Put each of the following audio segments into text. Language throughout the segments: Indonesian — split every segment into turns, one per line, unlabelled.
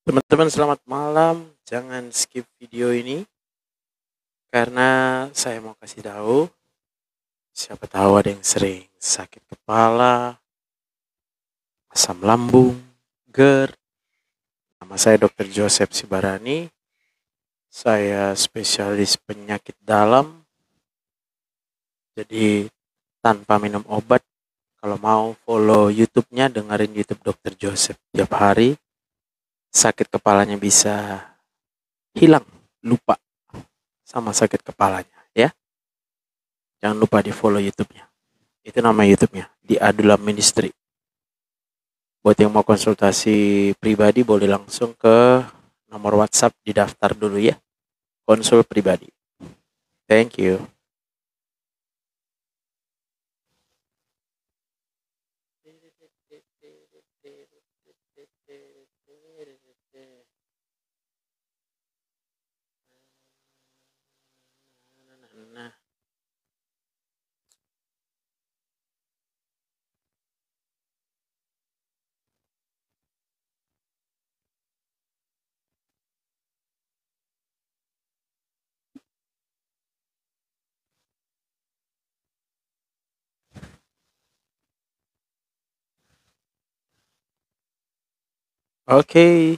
Teman-teman selamat malam, jangan skip video ini karena saya mau kasih tahu, siapa tahu ada yang sering sakit kepala, asam lambung, GERD. Nama saya Dr. Joseph Sibarani, saya spesialis penyakit dalam, jadi tanpa minum obat. Kalau mau follow YouTube-nya, dengerin YouTube Dr. Joseph tiap hari, sakit kepalanya bisa hilang, lupa sama sakit kepalanya ya. Jangan lupa di follow YouTube-nya. Itu nama YouTube-nya, di Adulam Ministry. Buat yang mau konsultasi pribadi boleh langsung ke nomor WhatsApp, didaftar dulu ya. Konsul pribadi. Thank you. Nah, oke.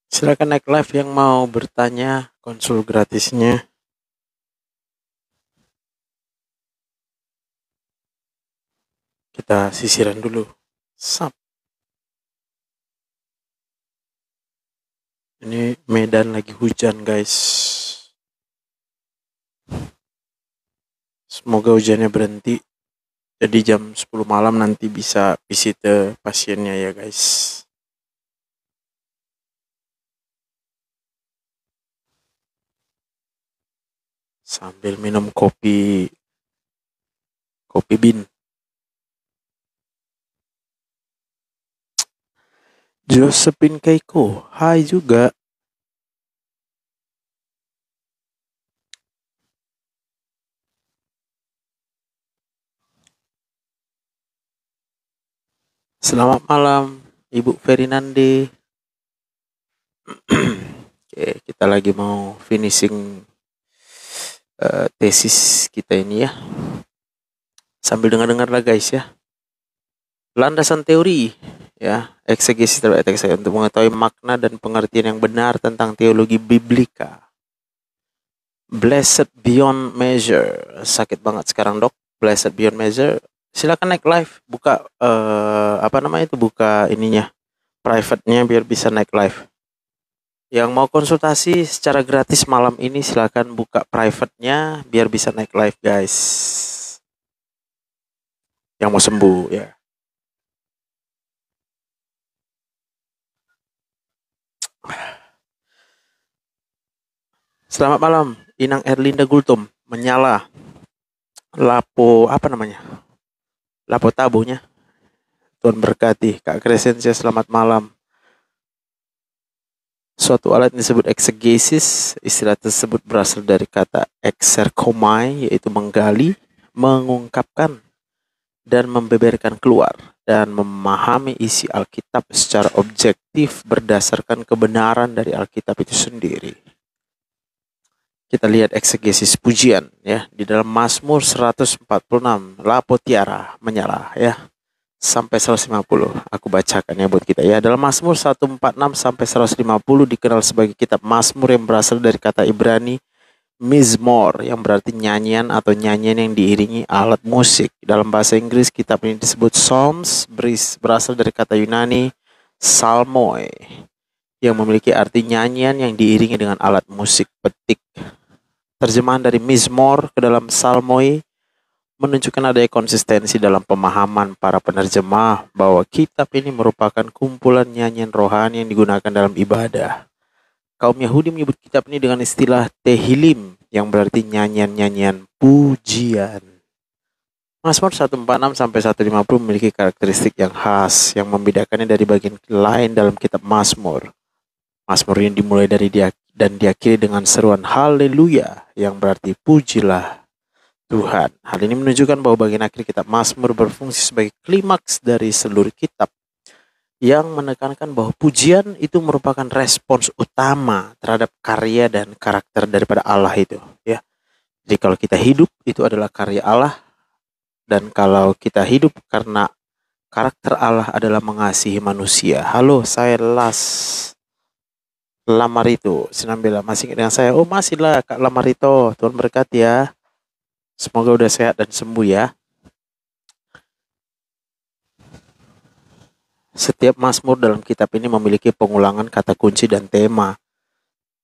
Silakan naik live yang mau bertanya, konsul gratisnya. Kita sisiran dulu. Sap. Ini Medan lagi hujan, guys. Semoga hujannya berhenti. Jadi jam 10 malam nanti bisa visit pasiennya ya, guys. Sambil minum kopi bin. Josephine Keiko, hai juga. Selamat malam, Ibu Ferinande. Oke, kita lagi mau finishing tesis kita ini ya. Sambil dengar-dengar lah guys ya. Landasan teori ya, eksegesis terhadap teks saya untuk mengetahui makna dan pengertian yang benar tentang teologi biblika. Blessed beyond measure. Sakit banget sekarang, Dok. Blessed beyond measure. Silakan naik live, buka buka ininya, private-nya biar bisa naik live. Yang mau konsultasi secara gratis malam ini silakan buka private-nya biar bisa naik live, guys. Yang mau sembuh ya. Selamat malam, Inang Erlinda Gultom. Menyala. Lapo tabunya. Tuhan berkati. Kak Crescencia, selamat malam. Suatu alat disebut eksegesis. Istilah tersebut berasal dari kata exerkomai, yaitu menggali, mengungkapkan, dan membeberkan keluar, dan memahami isi Alkitab secara objektif berdasarkan kebenaran dari Alkitab itu sendiri. Kita lihat eksegesis pujian ya di dalam Mazmur 146, Lapo Tiara menyala ya. Sampai 150 aku bacakan ya buat kita ya. Dalam Mazmur 146 sampai 150 dikenal sebagai kitab Mazmur yang berasal dari kata Ibrani Mizmor yang berarti nyanyian atau nyanyian yang diiringi alat musik. Dalam bahasa Inggris kitab ini disebut Psalms, berasal dari kata Yunani Psalmoi yang memiliki arti nyanyian yang diiringi dengan alat musik petik. Terjemahan dari Mizmor ke dalam Psalmoi menunjukkan adanya konsistensi dalam pemahaman para penerjemah bahwa kitab ini merupakan kumpulan nyanyian rohani yang digunakan dalam ibadah. Kaum Yahudi menyebut kitab ini dengan istilah Tehillim yang berarti nyanyian-nyanyian pujian. Mazmur 146 sampai 150 memiliki karakteristik yang khas yang membedakannya dari bagian lain dalam kitab Mazmur. Mazmur ini dimulai dari dan diakhiri dengan seruan haleluya yang berarti pujilah Tuhan. Hal ini menunjukkan bahwa bagian akhir kitab Mazmur berfungsi sebagai klimaks dari seluruh kitab yang menekankan bahwa pujian itu merupakan respons utama terhadap karya dan karakter daripada Allah itu, ya. Jadi kalau kita hidup itu adalah karya Allah, dan kalau kita hidup karena karakter Allah adalah mengasihi manusia. Halo, saya Lamarito Sinambela, masih ingat dengan saya? Oh, masih lah Kak Lamarito, Tuhan berkati ya. Semoga udah sehat dan sembuh ya. Setiap Mazmur dalam kitab ini memiliki pengulangan kata kunci dan tema,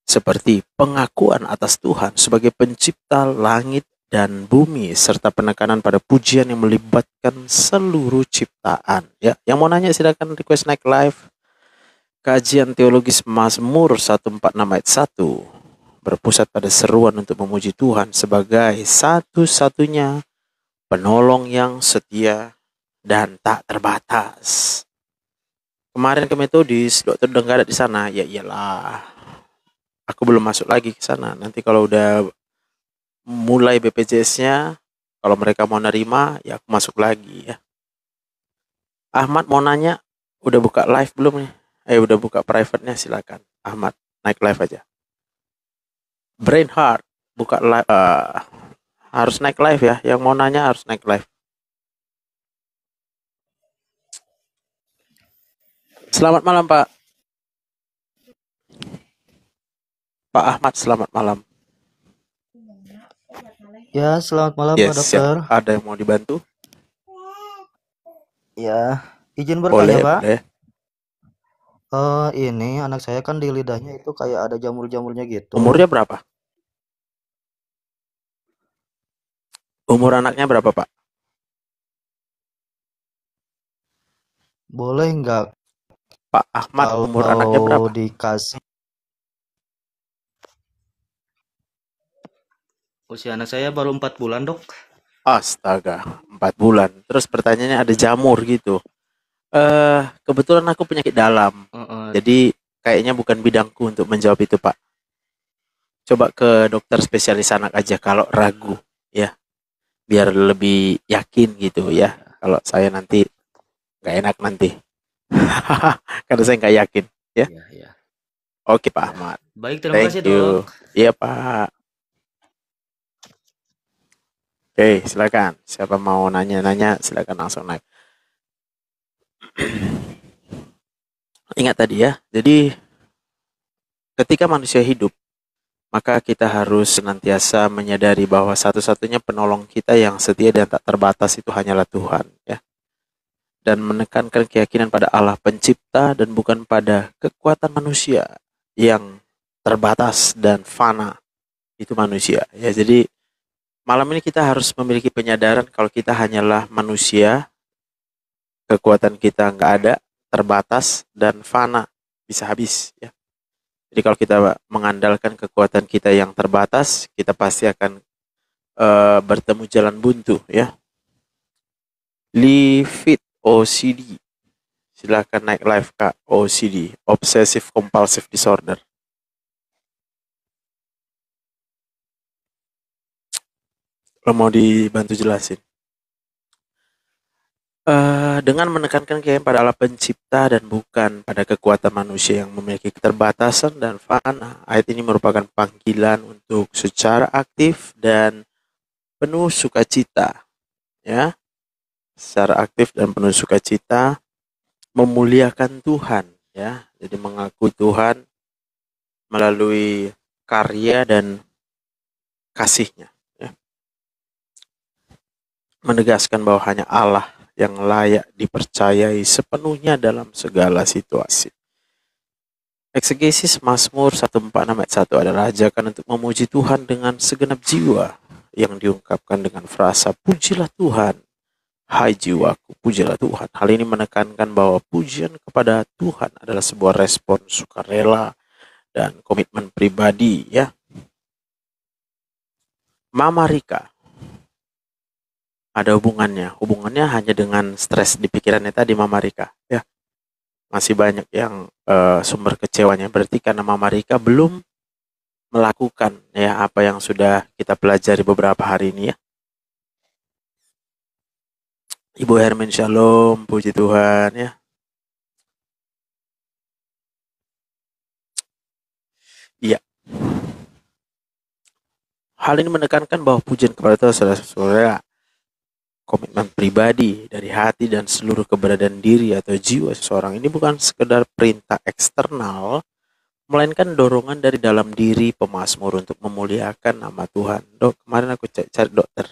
seperti pengakuan atas Tuhan sebagai pencipta langit dan bumi, serta penekanan pada pujian yang melibatkan seluruh ciptaan. Ya, yang mau nanya silakan request naik live. Kajian teologis Mazmur 146 ayat 1 berpusat pada seruan untuk memuji Tuhan sebagai satu-satunya penolong yang setia dan tak terbatas. Kemarin ke Metodis, dokter udah nggak ada di sana. Ya iyalah, aku belum masuk lagi ke sana. Nanti kalau udah mulai BPJS-nya, kalau mereka mau nerima, ya aku masuk lagi ya. Ahmad mau nanya, udah buka live belum nih? Udah buka private-nya, silakan. Ahmad, naik live aja. Brainheart, buka live. Harus naik live ya. Yang mau nanya harus naik live. Selamat malam, Pak. Pak Ahmad, selamat malam.
Ya, selamat malam Pak
Yes,
Dokter.
siap. Ada yang mau dibantu?
Ya, izin bertanya
Boleh,
Pak.
boleh.
Ini anak saya kan di lidahnya itu kayak ada jamur-jamurnya gitu.
Umurnya berapa? Umur anaknya berapa, Pak?
Boleh nggak
Pak Ahmad, umur anaknya
kalau
berapa?
dikasih? Usia anak saya baru 4 bulan, Dok.
Astaga, 4 bulan. Terus pertanyaannya ada jamur gitu. Kebetulan aku penyakit dalam. Jadi kayaknya bukan bidangku untuk menjawab itu, Pak. Coba ke dokter spesialis anak aja kalau ragu, ya. Biar lebih yakin gitu ya. Kalau saya nanti nggak enak nanti. Karena saya nggak yakin, ya.
Ya.
Oke, Pak Ahmad.
Baik, terima kasih, Dok.
Iya, Pak. Oke, silakan. Siapa mau nanya-nanya, silakan langsung naik. Ingat tadi ya, jadi ketika manusia hidup, maka kita harus senantiasa menyadari bahwa satu-satunya penolong kita yang setia dan tak terbatas itu hanyalah Tuhan, ya. Dan menekankan keyakinan pada Allah pencipta dan bukan pada kekuatan manusia yang terbatas dan fana, itu manusia, ya. Jadi malam ini kita harus memiliki penyadaran kalau kita hanyalah manusia, kekuatan kita nggak ada, terbatas dan fana, bisa habis, ya. Jadi kalau kita mengandalkan kekuatan kita yang terbatas, kita pasti akan bertemu jalan buntu, ya. Fit OCD, silakan naik live Kak. OCD, Obsessive Compulsive Disorder. Lo mau dibantu jelasin? Dengan menekankan keyakinan pada Allah pencipta dan bukan pada kekuatan manusia yang memiliki keterbatasan dan fana, ayat ini merupakan panggilan untuk secara aktif dan penuh sukacita, ya, secara aktif dan penuh sukacita memuliakan Tuhan, ya. Jadi mengaku Tuhan melalui karya dan kasih-Nya, ya. Menegaskan bahwa hanya Allah yang layak dipercayai sepenuhnya dalam segala situasi. Eksegesis Mazmur 146 ayat 1 adalah ajakan untuk memuji Tuhan dengan segenap jiwa yang diungkapkan dengan frasa pujilah Tuhan, hai jiwaku, pujilah Tuhan. Hal ini menekankan bahwa pujian kepada Tuhan adalah sebuah respon sukarela dan komitmen pribadi, ya. Mama Rika ada hubungannya hanya dengan stres di pikirannya tadi Mama Rika, ya. Masih banyak yang sumber kecewanya, berarti karena Mama Rika belum melakukan ya apa yang sudah kita pelajari beberapa hari ini, ya. Ibu Hermin Shalom, puji Tuhan, ya. Iya. Hal ini menekankan bahwa pujian kepada Tuhan saudara-saudara komitmen pribadi dari hati dan seluruh keberadaan diri atau jiwa seseorang. Ini bukan sekedar perintah eksternal, melainkan dorongan dari dalam diri pemazmur untuk memuliakan nama Tuhan. Dok, kemarin aku cari dokter,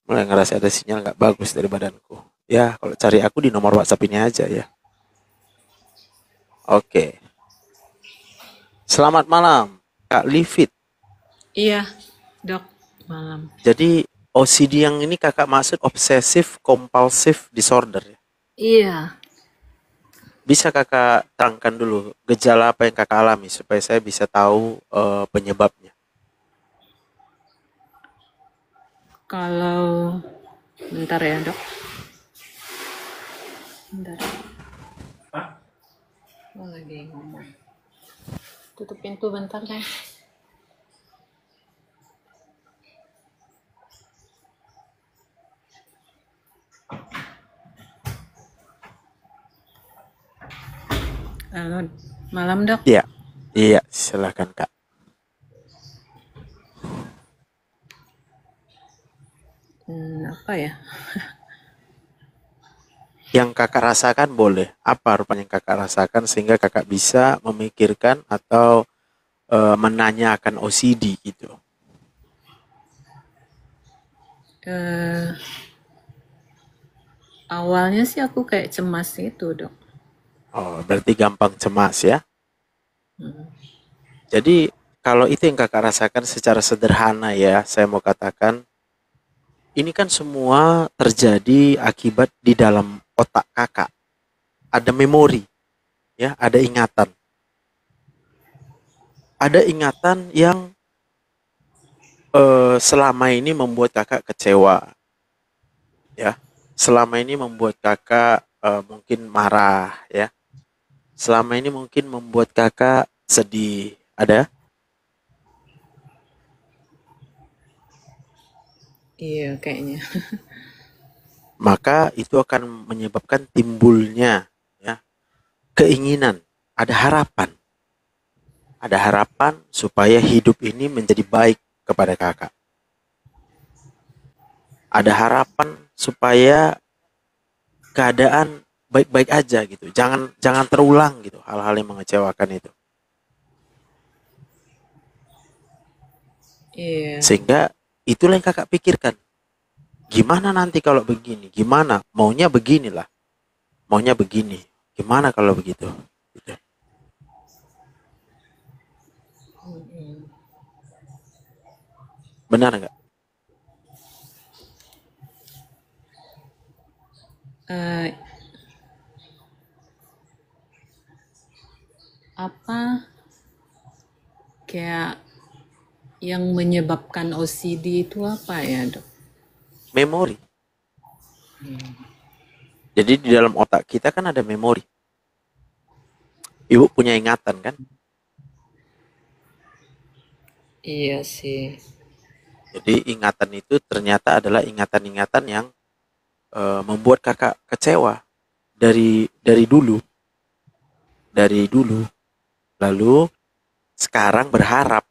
mulai ngerasa ada sinyal nggak bagus dari badanku. Ya, kalau cari aku di nomor WhatsApp ini aja, ya. Oke. Selamat malam, Kak Livit.
Iya, Dok. Malam.
Jadi OCD yang ini kakak maksud obsessive compulsive disorder, ya?
Iya.
Bisa kakak terangkan dulu gejala apa yang kakak alami supaya saya bisa tahu penyebabnya.
Kalau bentar ya, Dok. Bentar. Oh, lagi ngomong. Tutup pintu bentar, guys. Halo, malam, Dok.
Iya, iya, silakan Kak.
Apa ya?
Yang kakak rasakan boleh. Apa rupanya yang kakak rasakan sehingga kakak bisa memikirkan atau menanyakan OCD gitu?
Awalnya sih aku kayak cemas gitu, Dok.
Oh, berarti gampang cemas, ya? Jadi kalau itu yang kakak rasakan secara sederhana, ya, saya mau katakan ini kan semua terjadi akibat di dalam otak kakak. Ada memori, ya, ada ingatan. Ada ingatan yang selama ini membuat kakak kecewa, ya. Selama ini membuat kakak mungkin marah, ya. Selama ini mungkin membuat kakak sedih. Ada?
Iya, kayaknya.
Maka itu akan menyebabkan timbulnya, ya, keinginan, ada harapan. Ada harapan supaya hidup ini menjadi baik kepada kakak. Ada harapan supaya keadaan baik-baik aja gitu. Jangan terulang gitu hal-hal yang mengecewakan itu.
Iya.
Sehingga itulah yang kakak pikirkan. Gimana nanti kalau begini? Gimana? Maunya beginilah. Maunya begini. Gimana kalau begitu? Gitu. Benar nggak?
Apa kayak yang menyebabkan OCD itu apa ya, Dok?
Memori. Jadi di dalam otak kita kan ada memori. Ibu punya ingatan kan?
Iya sih.
Jadi ingatan itu ternyata adalah ingatan-ingatan yang membuat kakak kecewa dari dulu. Dari dulu. Lalu sekarang berharap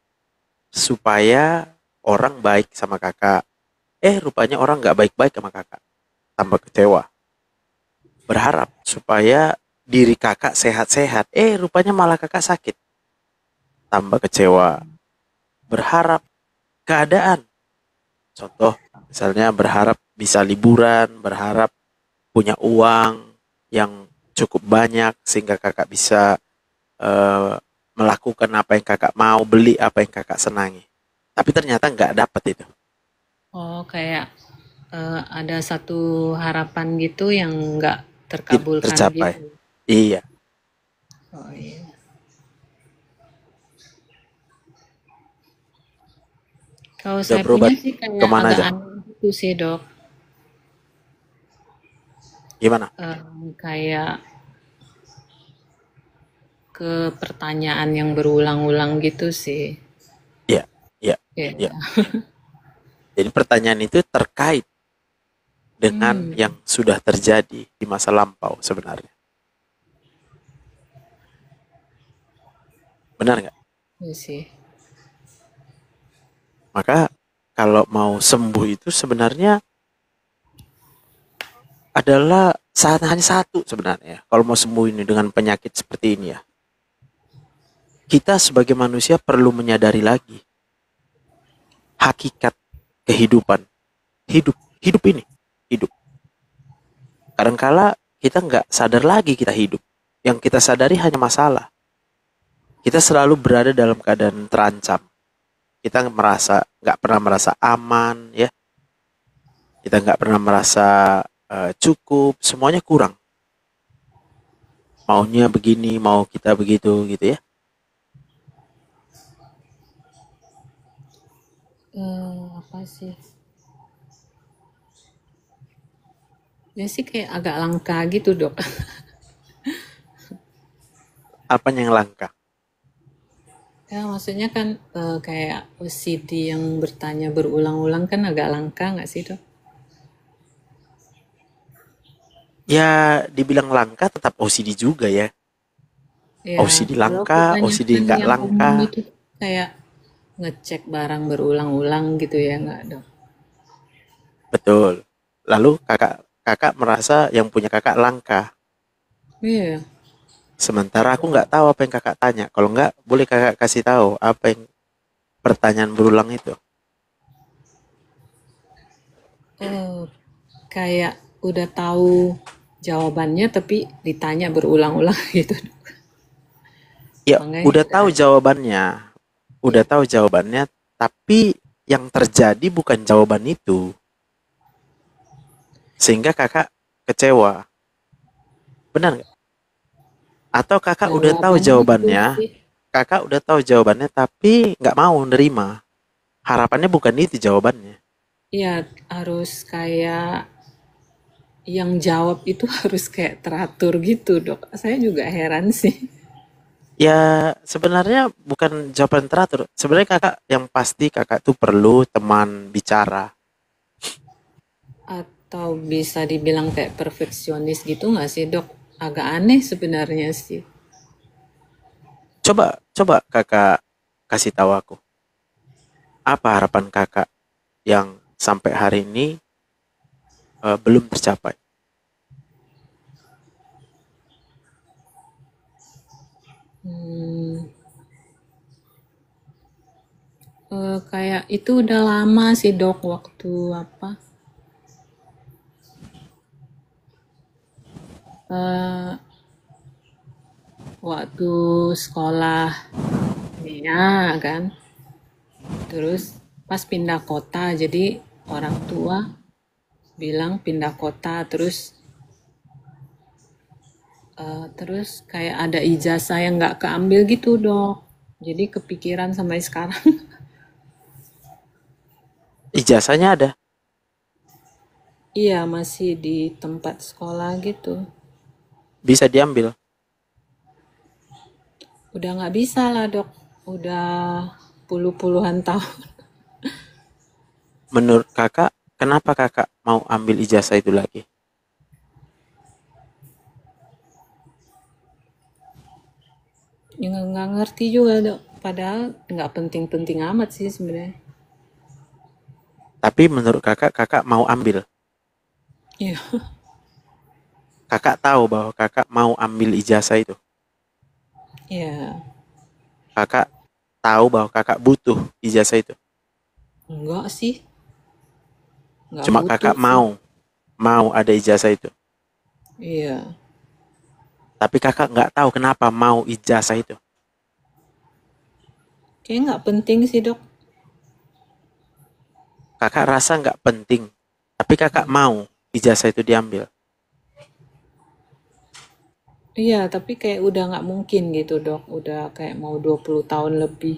supaya orang baik sama kakak. Rupanya orang nggak baik-baik sama kakak. Tambah kecewa. Berharap supaya diri kakak sehat-sehat. Rupanya malah kakak sakit. Tambah kecewa. Berharap keadaan. Contoh, misalnya berharap bisa liburan, berharap punya uang yang cukup banyak sehingga kakak bisa eh, melakukan apa yang kakak mau, beli apa yang kakak senangi. Tapi ternyata nggak dapet itu.
Oh, kayak ada satu harapan gitu yang nggak terkabulkan
Tercapai.
gitu.
Iya,
Oh iya. Kalau
udah
saya punya
berobat
sih kayak
kemana
agak
aja?
aneh gitu sih dok.
Gimana?
Kayak ke pertanyaan yang berulang-ulang gitu sih.
Iya, iya, iya.
Ya.
Jadi pertanyaan itu terkait dengan
Hmm,
yang sudah terjadi di masa lampau sebenarnya. Benar nggak?
iya sih.
Maka kalau mau sembuh itu sebenarnya adalah saat hanya satu sebenarnya. Kalau mau sembuh ini dengan penyakit seperti ini ya, kita sebagai manusia perlu menyadari lagi hakikat kehidupan. Hidup ini, hidup. Kadangkala kita nggak sadar lagi kita hidup. Yang kita sadari hanya masalah. Kita selalu berada dalam keadaan terancam. Kita nggak pernah merasa aman, ya. Kita nggak pernah merasa cukup. Semuanya kurang. Maunya begini, mau kita begitu, gitu ya.
Apa sih? Ya sih kayak agak langka gitu dok.
Apa yang langka?
Ya maksudnya kan kayak OCD yang bertanya berulang-ulang kan agak langka nggak sih dok?
Ya, dibilang langka tetap OCD juga ya.
Ya,
OCD
kalau
langka, OCD
kebanyakan
nggak
yang
langka.
umum itu kayak ngecek barang berulang-ulang gitu ya nggak dok?
Betul. Lalu kakak merasa yang punya kakak langka.
Iya.
Sementara aku nggak tahu apa yang kakak tanya. Kalau nggak, boleh kakak kasih tahu apa yang pertanyaan berulang itu.
Oh, kayak udah tahu jawabannya tapi ditanya berulang-ulang gitu.
Ya,
Makanya
udah
agak
tahu
aneh.
jawabannya. Udah tahu jawabannya, tapi yang terjadi bukan jawaban itu. Sehingga kakak kecewa. Benar nggak? Atau
Jawabannya itu sih,
kakak udah tahu jawabannya, tapi nggak mau nerima. Harapannya bukan itu jawabannya.
ya harus kayak yang jawab itu harus kayak teratur gitu dok. Saya juga heran sih.
Ya, sebenarnya bukan jawaban teratur. Sebenarnya kakak yang pasti kakak tuh perlu teman bicara.
Atau bisa dibilang kayak perfeksionis gitu nggak sih dok? Agak aneh sebenarnya sih.
Coba, coba kakak kasih tahu aku. Apa harapan kakak yang sampai hari ini belum tercapai?
Hmm, kayak itu udah lama sih dok waktu apa? eh Waktu sekolah ya kan. Terus pas pindah kota jadi orang tua bilang pindah kota terus kayak ada ijazah yang nggak keambil gitu dok. Jadi kepikiran sampai sekarang.
Ijazahnya ada.
Iya masih di tempat sekolah gitu.
Bisa diambil.
Udah nggak bisa lah dok. Udah puluhan tahun.
Menurut kakak, kenapa kakak mau ambil ijazah itu lagi?
Ya nggak ngerti juga dok. Padahal nggak penting-penting amat sih sebenarnya.
Tapi menurut kakak, kakak mau ambil.
Iya.
Kakak tahu bahwa kakak mau ambil ijazah itu.
Iya.
Kakak tahu bahwa kakak butuh ijazah itu.
Enggak sih, nggak
Cuma
butuh
kakak
sih.
mau ada ijazah itu.
Iya,
Tapi kakak nggak tahu kenapa mau ijazah itu.
kayak nggak penting sih dok.
Kakak rasa nggak penting. Tapi kakak
Hmm.
mau ijazah itu diambil.
Iya, tapi kayak udah nggak mungkin gitu dok. Udah kayak mau 20 tahun lebih.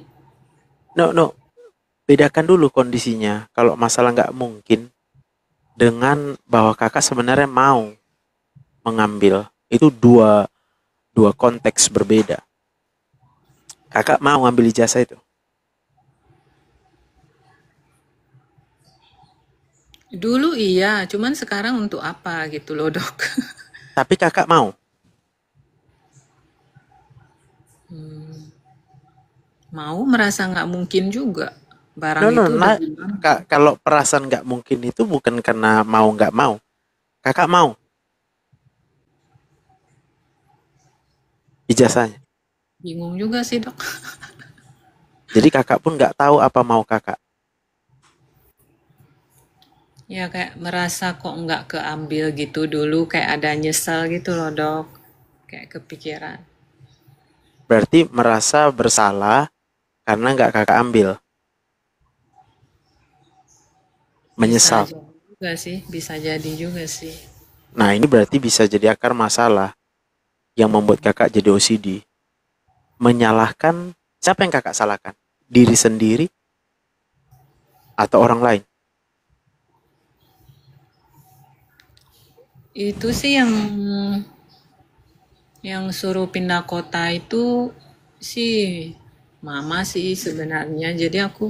No, no. Bedakan dulu kondisinya. Kalau masalah nggak mungkin dengan bahwa kakak sebenarnya mau mengambil. Itu dua konteks berbeda. Kakak mau ngambil ijazah itu.
Dulu iya, cuman sekarang untuk apa gitu loh dok.
Tapi kakak mau.
Hmm, mau merasa nggak mungkin juga. Barang
No, no,
itu udah
nah,
gimana?
kalau perasaan nggak mungkin itu bukan karena mau nggak mau. Kakak mau ijazahnya.
Bingung juga sih dok.
Jadi kakak pun nggak tahu apa mau kakak.
Ya kayak merasa kok nggak keambil gitu dulu. Kayak ada nyesel gitu loh dok. Kayak kepikiran.
Berarti merasa bersalah karena nggak kakak ambil.
Bisa
Menyesal.
jadi juga sih. Bisa jadi juga sih.
Nah ini berarti bisa jadi akar masalah yang membuat kakak jadi OCD. Menyalahkan, siapa yang kakak salahkan? Diri sendiri atau orang lain?
Itu sih yang suruh pindah kota itu sih mama sih sebenarnya. Jadi aku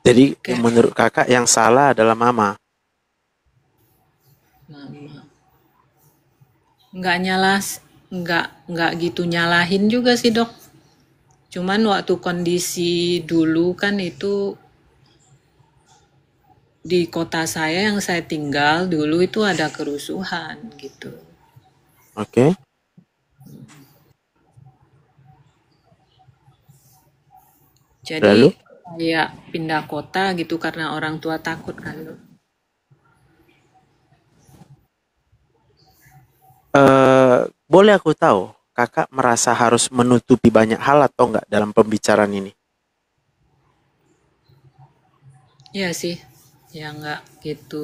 Jadi
kayak
menurut kakak yang salah adalah mama.
mama nggak nyalah nggak gitu nyalahin juga sih dok. Cuman waktu kondisi dulu kan itu di kota saya yang saya tinggal dulu itu ada kerusuhan gitu.
Oke.
Jadi
Lalu
kayak pindah kota gitu karena orang tua takut kan dok.
boleh aku tahu kakak merasa harus menutupi banyak hal atau enggak dalam pembicaraan ini?
Iya sih, ya nggak gitu.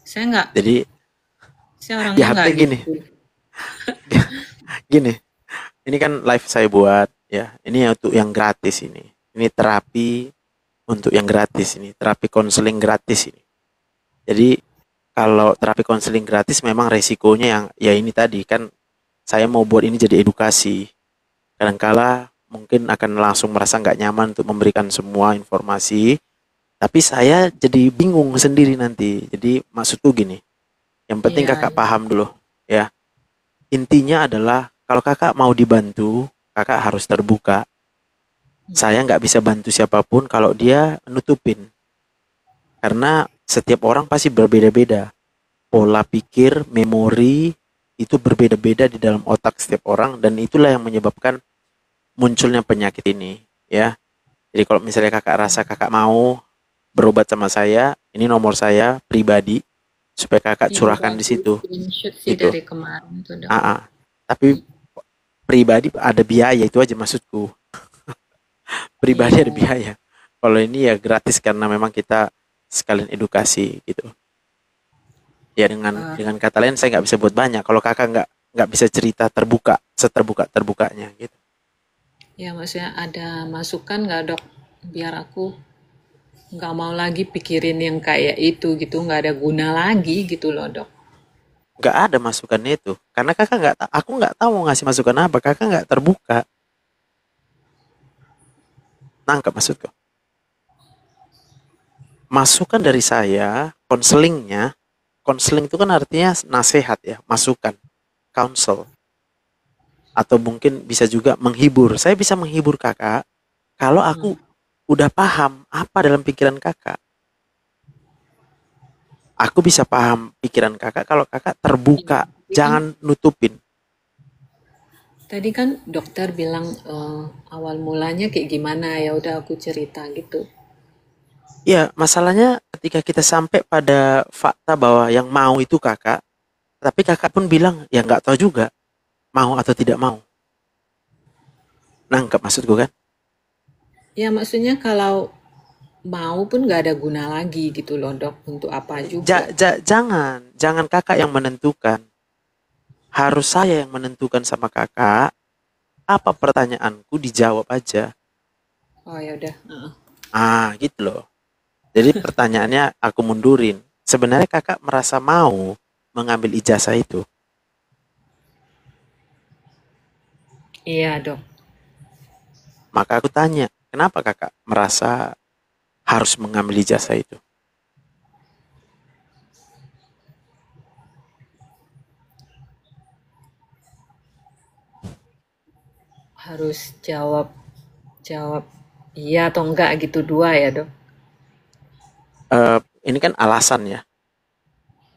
Saya nggak,
Jadi
saya
di
orangnya nggak
hati gini,
gitu.
gini. Ini kan live saya buat ya. Ini untuk yang gratis ini. Ini terapi untuk yang gratis ini. Terapi konseling gratis ini. Jadi kalau terapi konseling gratis memang resikonya yang ya ini tadi kan saya mau buat ini jadi edukasi. Kadangkala mungkin akan langsung merasa nggak nyaman untuk memberikan semua informasi. Tapi saya jadi bingung sendiri nanti. Jadi maksudku gini. Yang penting
Iya,
kakak paham dulu ya. Intinya adalah kalau kakak mau dibantu, kakak harus terbuka. Saya nggak bisa bantu siapapun kalau dia nutupin. Karena setiap orang pasti berbeda-beda. Pola pikir, memori itu berbeda-beda di dalam otak setiap orang dan itulah yang menyebabkan munculnya penyakit ini, ya. Jadi kalau misalnya kakak rasa kakak mau berobat sama saya, ini nomor saya pribadi supaya kakak
iya
curahkan
udah
di
di
situ,
screenshot sih
gitu.
dari kemarin tuh dok.
Ah, ah. Tapi pribadi ada biaya itu aja maksudku. Pribadi
Iya,
ada biaya. Kalau ini ya gratis karena memang kita sekalian edukasi gitu. Ya
eh,
dengan kata lain saya nggak bisa buat banyak. Kalau kakak nggak bisa cerita terbuka, seterbuka terbukanya gitu.
ya maksudnya ada masukan nggak dok? Biar aku nggak mau lagi pikirin yang kayak itu gitu, nggak ada guna lagi gitu loh dok.
Nggak ada masukannya itu. Karena kakak nggak, aku nggak tahu mau ngasih masukan apa. Kakak nggak terbuka. Nangkep maksudku. Masukan dari saya, konselingnya, konseling itu kan artinya nasihat ya, masukan, counsel. Atau mungkin bisa juga menghibur. Saya bisa menghibur kakak kalau aku
Hmm.
udah paham apa dalam pikiran kakak. Aku bisa paham pikiran kakak kalau kakak terbuka,
Tapi kan,
jangan nutupin.
Tadi kan dokter bilang awal mulanya kayak gimana, ya udah aku cerita gitu.
Ya, masalahnya ketika kita sampai pada fakta bahwa yang mau itu kakak, tapi kakak pun bilang, ya nggak tahu juga, mau atau tidak mau. Nangkep maksudku kan?
Ya maksudnya kalau mau pun nggak ada guna lagi gitu loh dok, untuk apa juga.
Jangan kakak yang menentukan. Harus saya yang menentukan sama kakak, apa pertanyaanku dijawab aja.
Oh ya udah.
Gitu loh. Jadi pertanyaannya aku mundurin. Sebenarnya kakak merasa mau mengambil ijazah itu.
Iya dok.
Maka aku tanya, kenapa kakak merasa harus mengambil ijazah itu?
Harus jawab jawab iya atau enggak gitu, dua ya dok.
Ini kan alasan ya.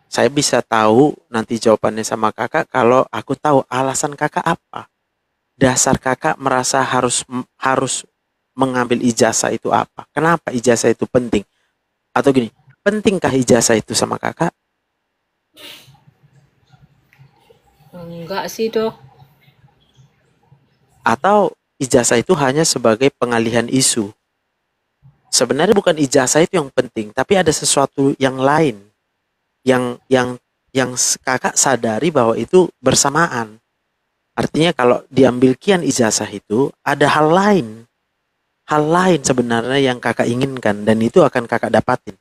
Saya bisa tahu nanti jawabannya sama kakak kalau aku tahu alasan kakak apa. Dasar kakak merasa harus mengambil ijazah itu apa? Kenapa ijazah itu penting? Atau gini, pentingkah ijazah itu sama kakak?
Enggak sih dok.
Atau ijazah itu hanya sebagai pengalihan isu? Sebenarnya bukan ijazah itu yang penting, tapi ada sesuatu yang lain yang yang yang kakak sadari bahwa itu bersamaan. Artinya kalau diambil kian ijazah itu ada hal lain sebenarnya yang kakak inginkan dan itu akan kakak dapatin.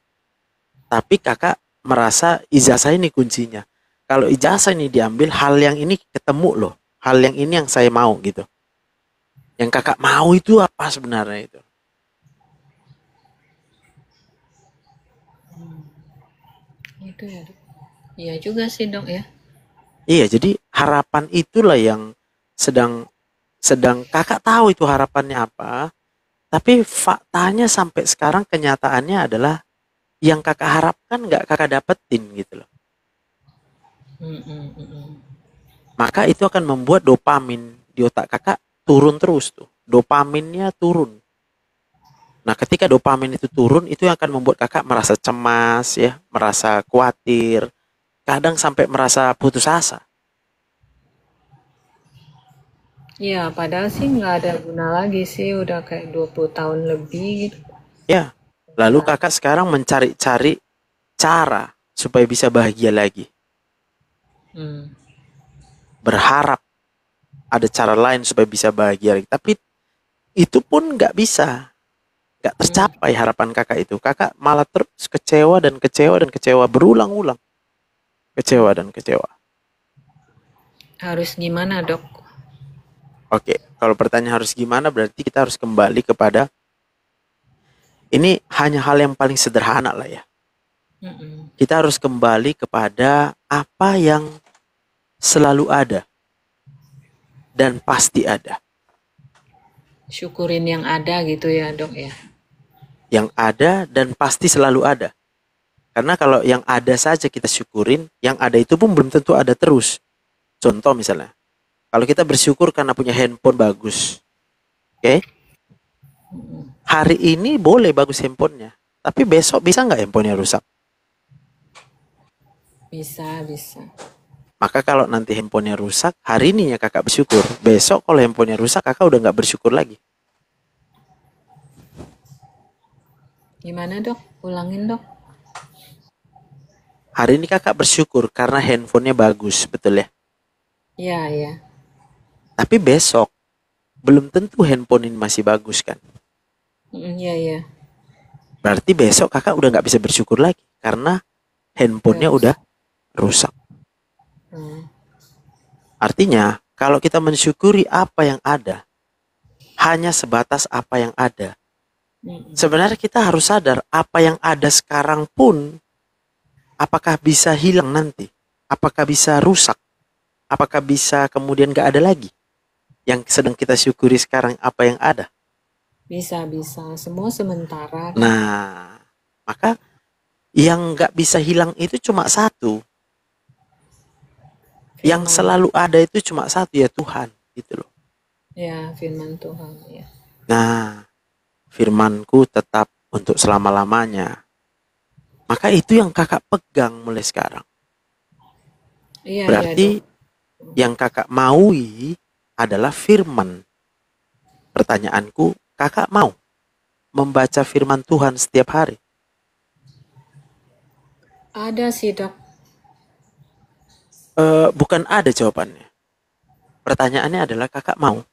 Tapi kakak merasa ijazah ini kuncinya. Kalau ijazah ini diambil, hal yang ini ketemu loh. Hal yang ini yang saya mau gitu. Yang kakak mau itu apa sebenarnya itu?
Itu ya dok. Iya juga sih dok ya.
Iya, jadi harapan itulah yang sedang sedang kakak tahu itu harapannya apa. Tapi faktanya sampai sekarang kenyataannya adalah yang kakak harapkan nggak kakak dapetin gitu loh.
Mm, mm, mm, mm.
Maka itu akan membuat dopamin di otak kakak turun terus tuh. Dopaminnya turun. Nah, ketika dopamin itu turun, itu yang akan membuat kakak merasa cemas, ya, merasa khawatir, kadang sampai merasa putus asa.
Iya, padahal sih nggak ada guna lagi sih, udah kayak 20 tahun lebih gitu.
Ya, lalu kakak sekarang mencari-cari cara supaya bisa bahagia lagi.
Hmm.
Berharap ada cara lain supaya bisa bahagia lagi. Tapi itu pun nggak bisa. Nggak tercapai harapan kakak itu. Kakak malah terus kecewa dan kecewa dan kecewa. Berulang-ulang. Kecewa dan kecewa.
Harus gimana dok?
Oke, kalau pertanyaan harus gimana berarti kita harus kembali kepada ini hanya hal yang paling sederhana lah ya.
Mm-mm.
Kita harus kembali kepada apa yang selalu ada dan pasti ada.
Syukurin yang ada gitu ya dok ya.
Yang ada dan pasti selalu ada. Karena kalau yang ada saja kita syukurin, yang ada itu pun belum tentu ada terus. Contoh misalnya, kalau kita bersyukur karena punya handphone bagus, oke? Hari ini boleh bagus handphonenya, tapi besok bisa nggak handphonenya rusak?
Bisa, bisa.
Maka kalau nanti handphonenya rusak, hari ini ya kakak bersyukur. Besok kalau handphonenya rusak, kakak udah nggak bersyukur lagi.
Gimana dok? Ulangin dok.
Hari ini kakak bersyukur karena handphonenya bagus, betul ya?
Iya, iya.
Tapi besok, belum tentu handphone ini masih bagus kan?
Iya, iya.
Berarti besok kakak udah nggak bisa bersyukur lagi. Karena handphonenya
Terus.
udah rusak.
Hmm.
Artinya, kalau kita mensyukuri apa yang ada, hanya sebatas apa yang ada.
Mm-mm.
Sebenarnya kita harus sadar, apa yang ada sekarang pun, apakah bisa hilang nanti? Apakah bisa rusak? Apakah bisa kemudian gak ada lagi? Yang sedang kita syukuri sekarang, apa yang ada?
Bisa, bisa. Semua sementara.
Nah, maka yang gak bisa hilang itu cuma satu. Yang
Firman.
selalu ada itu cuma satu, ya Tuhan. gitu loh.
Ya, firman Tuhan, ya.
Nah, firmanku tetap untuk selama-lamanya. Maka itu yang kakak pegang mulai sekarang.
Iya, iya, Dok.
Berarti yang kakak maui adalah firman. Pertanyaanku, kakak mau membaca firman Tuhan setiap hari?
Ada sih, Dok.
Bukan ada jawabannya. Pertanyaannya adalah kakak mau.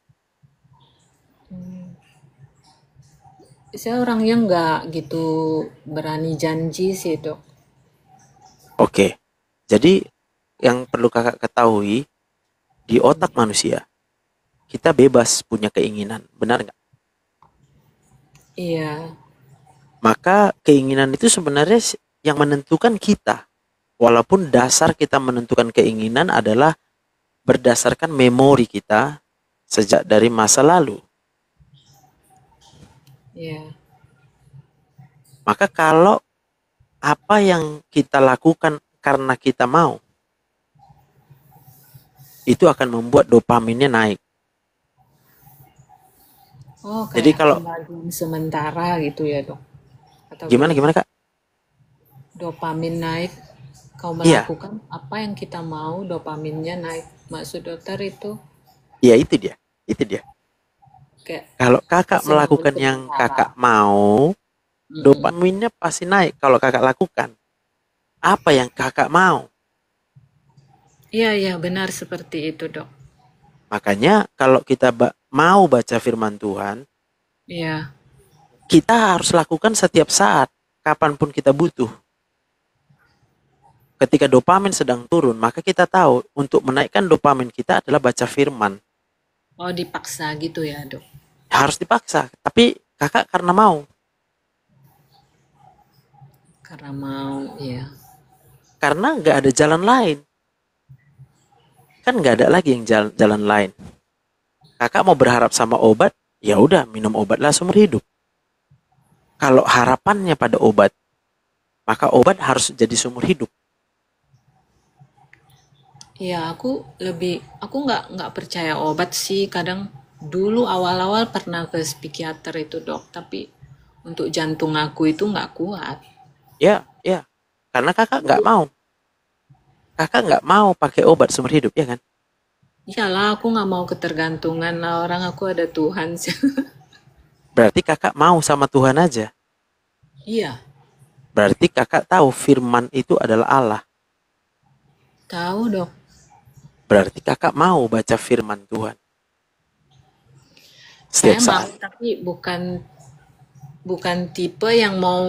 Saya orang yang nggak gitu berani janji sih, Dok.
Oke. Jadi yang perlu kakak ketahui, di otak manusia, kita bebas punya keinginan. Benar nggak?
Iya,
Maka keinginan itu sebenarnya yang menentukan kita. Walaupun dasar kita menentukan keinginan adalah berdasarkan memori kita sejak dari masa lalu.
iya.
Maka kalau apa yang kita lakukan karena kita mau, itu akan membuat dopaminnya naik.
Oh,
Jadi
kayak
kalau
pembagian sementara gitu ya, Dok. Atau
gimana
gimana?
gimana Kak?
Dopamin naik, kau
Iya,
melakukan apa yang kita mau, dopaminnya naik. Maksud dokter itu
iya itu dia. Itu dia.
kayak
Kalau kakak
kesenangan
melakukan yang
sementara.
kakak mau,
Mm-mm.
dopaminnya pasti naik kalau kakak lakukan. Apa yang kakak mau?
Iya, iya, benar seperti itu, Dok.
Makanya kalau kita mau baca firman Tuhan,
Iya,
kita harus lakukan setiap saat, kapanpun kita butuh. Ketika dopamin sedang turun, maka kita tahu untuk menaikkan dopamin kita adalah baca firman.
oh dipaksa gitu ya, Dok.
Harus dipaksa, tapi kakak karena mau.
Karena mau, ya.
Karena nggak ada jalan lain. Kan nggak ada lagi yang jalan lain. Kakak mau berharap sama obat, ya udah minum obatlah seumur hidup. Kalau harapannya pada obat, maka obat harus jadi seumur hidup.
Iya, aku nggak percaya obat sih. Kadang dulu awal-awal pernah ke psikiater itu, Dok, tapi untuk jantung aku itu nggak kuat.
Ya, ya. Karena kakak nggak mau. Kakak nggak mau pakai obat seumur hidup, ya kan?
Iyalah, aku nggak mau ketergantungan lah orang, aku ada Tuhan sih.
Berarti kakak mau sama Tuhan aja.
Iya,
Berarti kakak tahu firman itu adalah Allah.
tahu, Dok.
Berarti kakak mau baca firman Tuhan
Saya
setiap
mau,
saat.
tapi bukan bukan tipe yang mau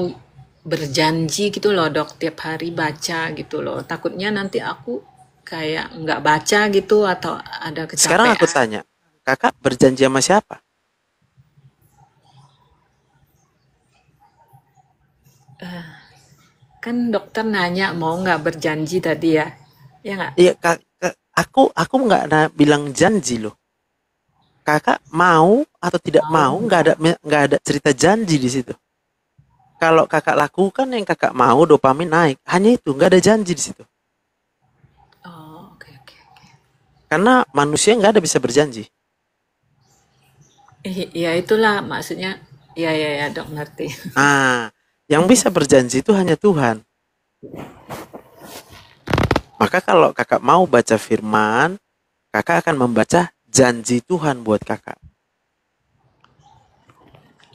berjanji gitu loh, Dok, tiap hari baca gitu loh. Takutnya nanti aku kayak nggak baca gitu atau ada
Sekarang aku
kecapean.
tanya, kakak berjanji sama siapa?
Kan dokter nanya mau nggak berjanji tadi ya, ya nggak?
Iya, aku nggak bilang janji loh. Kakak mau atau tidak
Mau
mau,
nggak?
nggak ada cerita janji di situ. Kalau kakak lakukan yang kakak mau, dopamin naik. Hanya itu, nggak ada janji di situ.
Oh, oke, oke, oke.
Karena manusia nggak ada bisa berjanji.
Ya itulah maksudnya. Ya, ya, ya, dok, ngerti.
Ah, yang bisa berjanji itu hanya Tuhan. Maka kalau kakak mau baca firman, kakak akan membaca janji Tuhan buat kakak.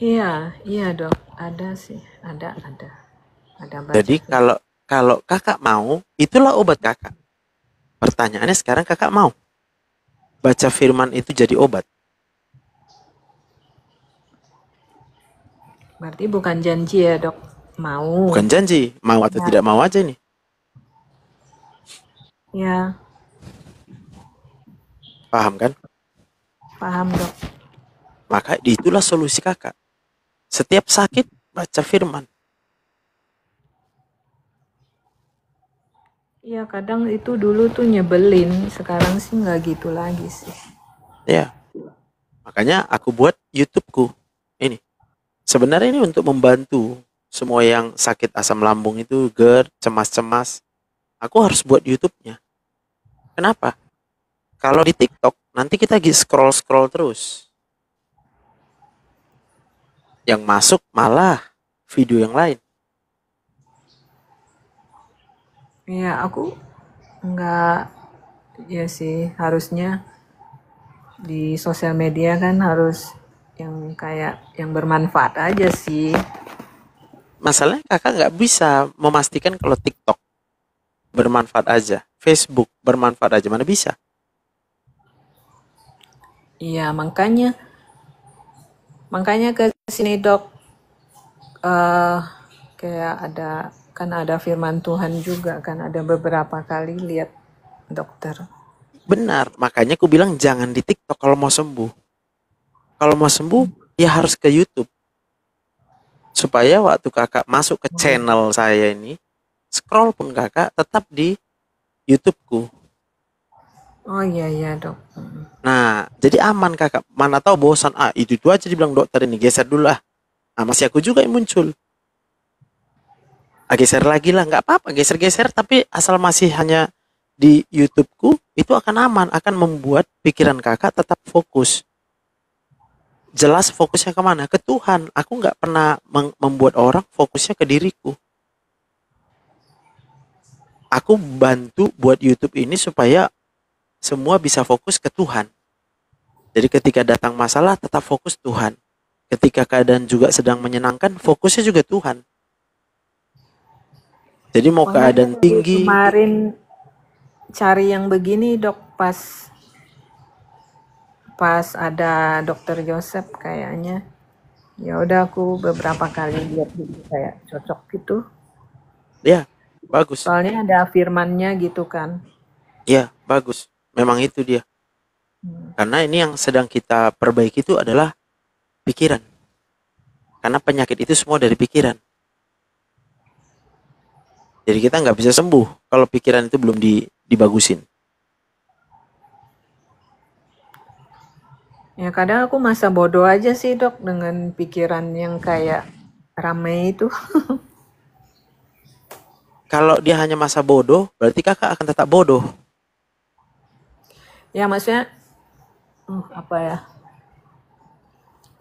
Iya, iya, dok, ada sih, ada baca
Jadi
film.
kalau kalau kakak mau, itulah obat kakak. Pertanyaannya sekarang kakak mau baca firman itu jadi obat.
Berarti bukan janji ya, dok, mau.
Bukan janji, mau atau
Ya,
tidak mau aja nih.
ya,
Paham kan?
paham, dok.
Maka itulah solusi kakak. Setiap sakit, baca firman.
Iya, kadang itu dulu tuh nyebelin, sekarang sih nggak gitu lagi sih.
Ya, makanya aku buat YouTubeku. Ini. Sebenarnya ini untuk membantu semua yang sakit asam lambung itu, GERD, cemas-cemas. Aku harus buat YouTube-nya. Kenapa? Kalau di TikTok nanti kita scroll terus, yang masuk malah video yang lain.
Ya aku nggak, ya sih harusnya di sosial media kan harus yang kayak yang bermanfaat aja sih.
Masalahnya kakak nggak bisa memastikan kalau TikTok bermanfaat aja, Facebook bermanfaat aja, mana bisa?
Iya, makanya ke sini dok, eh kayak ada firman Tuhan juga kan, ada beberapa kali lihat dokter.
Benar, makanya aku bilang jangan di TikTok kalau mau sembuh. Kalau mau sembuh, ya harus ke YouTube. Supaya waktu kakak masuk ke channel saya ini, scroll pun kakak tetap di YouTubeku.
Oh iya dok.
Nah, jadi aman kakak. Mana tahu bosan, itu aja dibilang dokter ini, geser dulu lah. Masih aku juga yang muncul. Geser lagi lah, nggak apa-apa, geser-geser, tapi asal masih hanya di YouTubeku, itu akan aman, akan membuat pikiran kakak tetap fokus. Jelas fokusnya kemana? Ke Tuhan. Aku nggak pernah membuat orang fokusnya ke diriku. Aku bantu buat YouTube ini supaya semua bisa fokus ke Tuhan. Jadi ketika datang masalah, tetap fokus Tuhan. Ketika keadaan juga sedang menyenangkan, fokusnya juga Tuhan. Jadi mau
Makanya
keadaan tinggi,
kemarin cari yang begini dok, pas ada dokter Joseph kayaknya. Ya udah aku beberapa kali lihat gitu kayak cocok gitu.
ya bagus.
Soalnya ada firmannya gitu kan.
Ya bagus. Memang itu dia. Karena ini yang sedang kita perbaiki itu adalah pikiran. Karena penyakit itu semua dari pikiran. Jadi kita nggak bisa sembuh kalau pikiran itu belum dibagusin.
Ya kadang aku masa bodoh aja sih dok dengan pikiran yang kayak rame itu.
Kalau dia hanya masa bodoh, berarti kakak akan tetap bodoh.
Ya maksudnya apa ya?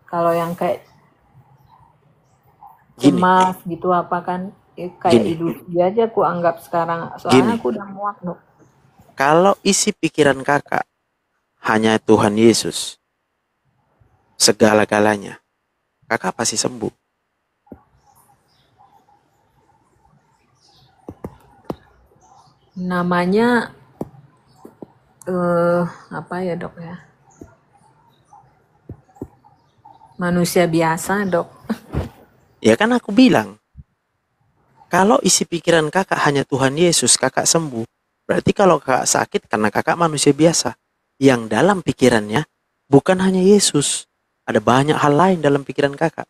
Kalau yang kayak
Gini,
cemas gitu apa kan kayak
Gini.
ilusi aja aku anggap sekarang. Soalnya
Gini.
aku udah muak dok.
Kalau isi pikiran kakak hanya Tuhan Yesus, segala-galanya, kakak pasti sembuh.
Namanya apa ya dok ya? Manusia biasa dok.
Ya kan aku bilang, kalau isi pikiran kakak hanya Tuhan Yesus, kakak sembuh. Berarti kalau kakak sakit karena kakak manusia biasa. Yang dalam pikirannya bukan hanya Yesus. Ada banyak hal lain dalam pikiran kakak.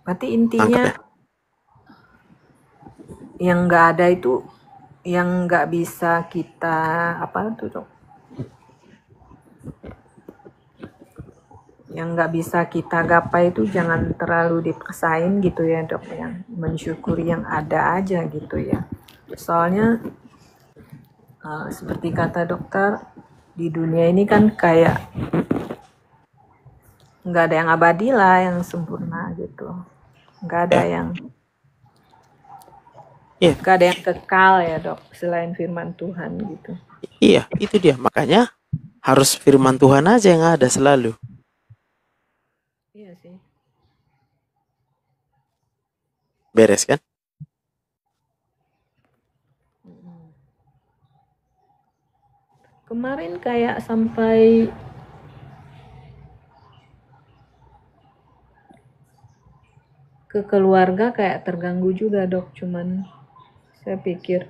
Berarti
Tangkap
intinya
ya?
yang nggak ada itu yang nggak bisa kita apa tuh dok? Yang nggak bisa kita gapai itu jangan terlalu dipaksain gitu ya dok, yang mensyukuri yang ada aja gitu ya. Soalnya seperti kata dokter, di dunia ini kan kayak nggak ada yang abadi lah, yang sempurna gitu. Nggak ada
Ya.
yang
Iya,
nggak ada yang kekal ya dok, selain firman Tuhan gitu.
iya, itu dia. Makanya harus firman Tuhan aja yang ada selalu.
Iya sih.
Beres kan?
Kemarin kayak sampai ke keluarga kayak terganggu juga dok, cuman saya pikir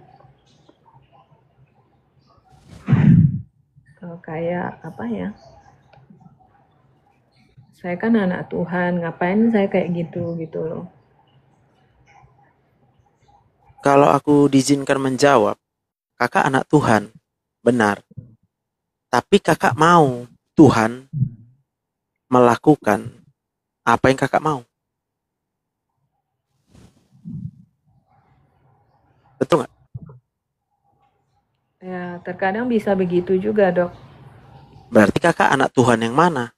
kayak apa ya, saya kan anak Tuhan, ngapain saya kayak gitu loh.
Kalau aku diizinkan menjawab, kakak anak Tuhan. Benar. Tapi kakak mau Tuhan melakukan apa yang kakak mau. Betul nggak?
Ya, terkadang bisa begitu juga, Dok.
Berarti kakak anak Tuhan yang mana?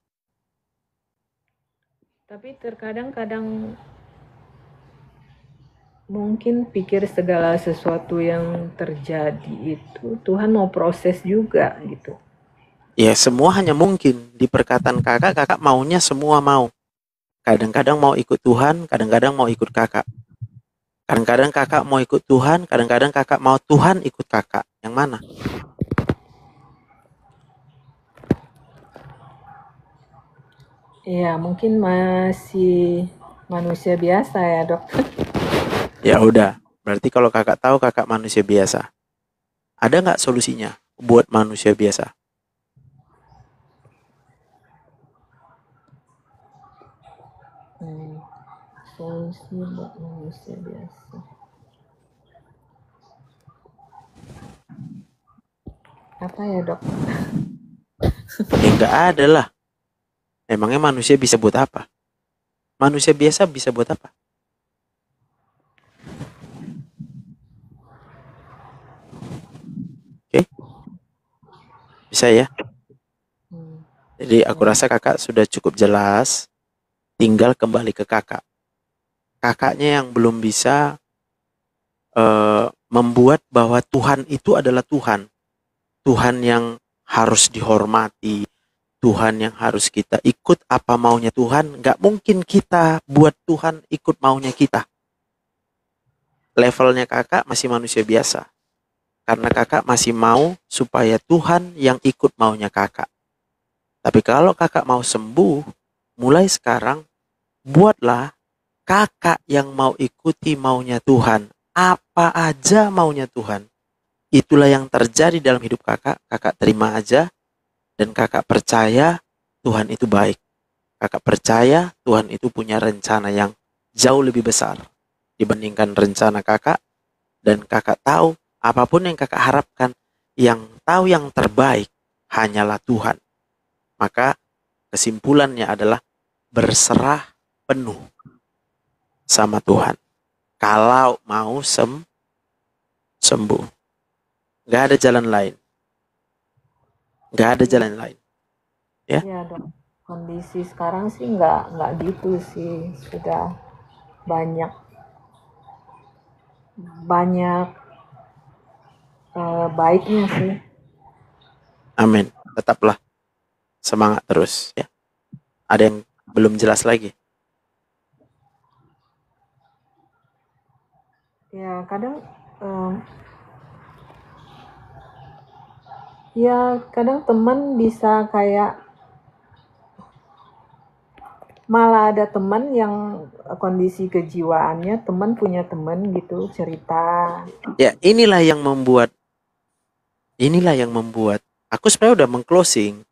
Tapi terkadang mungkin pikir segala sesuatu yang terjadi itu Tuhan mau proses juga gitu.
Ya semua hanya mungkin. Di perkataan kakak, kakak maunya semua mau. Kadang-kadang mau ikut Tuhan, kadang-kadang mau ikut kakak. Kadang-kadang kakak mau ikut Tuhan, kadang-kadang kakak mau Tuhan ikut kakak. Yang mana?
Ya, mungkin masih manusia biasa ya, Dok.
Ya udah. Berarti kalau kakak tahu kakak manusia biasa. Ada nggak solusinya buat manusia biasa?
Solusi buat manusia biasa. Apa ya, Dok?
Ya nggak ada lah. Emangnya manusia bisa buat apa? Manusia biasa bisa buat apa? Oke, bisa ya. Jadi aku rasa kakak sudah cukup jelas. Tinggal kembali ke kakak. Kakaknya yang belum bisa membuat bahwa Tuhan itu adalah Tuhan. Tuhan yang harus dihormati. Tuhan yang harus kita ikut apa maunya Tuhan. Nggak mungkin kita buat Tuhan ikut maunya kita. Levelnya kakak masih manusia biasa. Karena kakak masih mau supaya Tuhan yang ikut maunya kakak. Tapi kalau kakak mau sembuh, mulai sekarang, buatlah kakak yang mau ikuti maunya Tuhan. Apa aja maunya Tuhan. Itulah yang terjadi dalam hidup kakak. Kakak terima aja. Dan kakak percaya Tuhan itu baik. Kakak percaya Tuhan itu punya rencana yang jauh lebih besar dibandingkan rencana kakak. Dan kakak tahu apapun yang kakak harapkan, yang tahu yang terbaik hanyalah Tuhan. Maka kesimpulannya adalah berserah penuh sama Tuhan. Kalau mau sembuh. Gak ada jalan lain. Gak ada jalan lain. Ya,
Ya, Dok. Kondisi sekarang sih nggak gitu sih. Sudah banyak baiknya sih.
amin. Tetaplah semangat terus ya. Ada yang belum jelas lagi?
Ya, kadang ya kadang teman bisa kayak malah ada teman yang kondisi kejiwaannya teman punya teman gitu cerita.
Ya, inilah yang membuat aku sebenarnya udah mengclosing.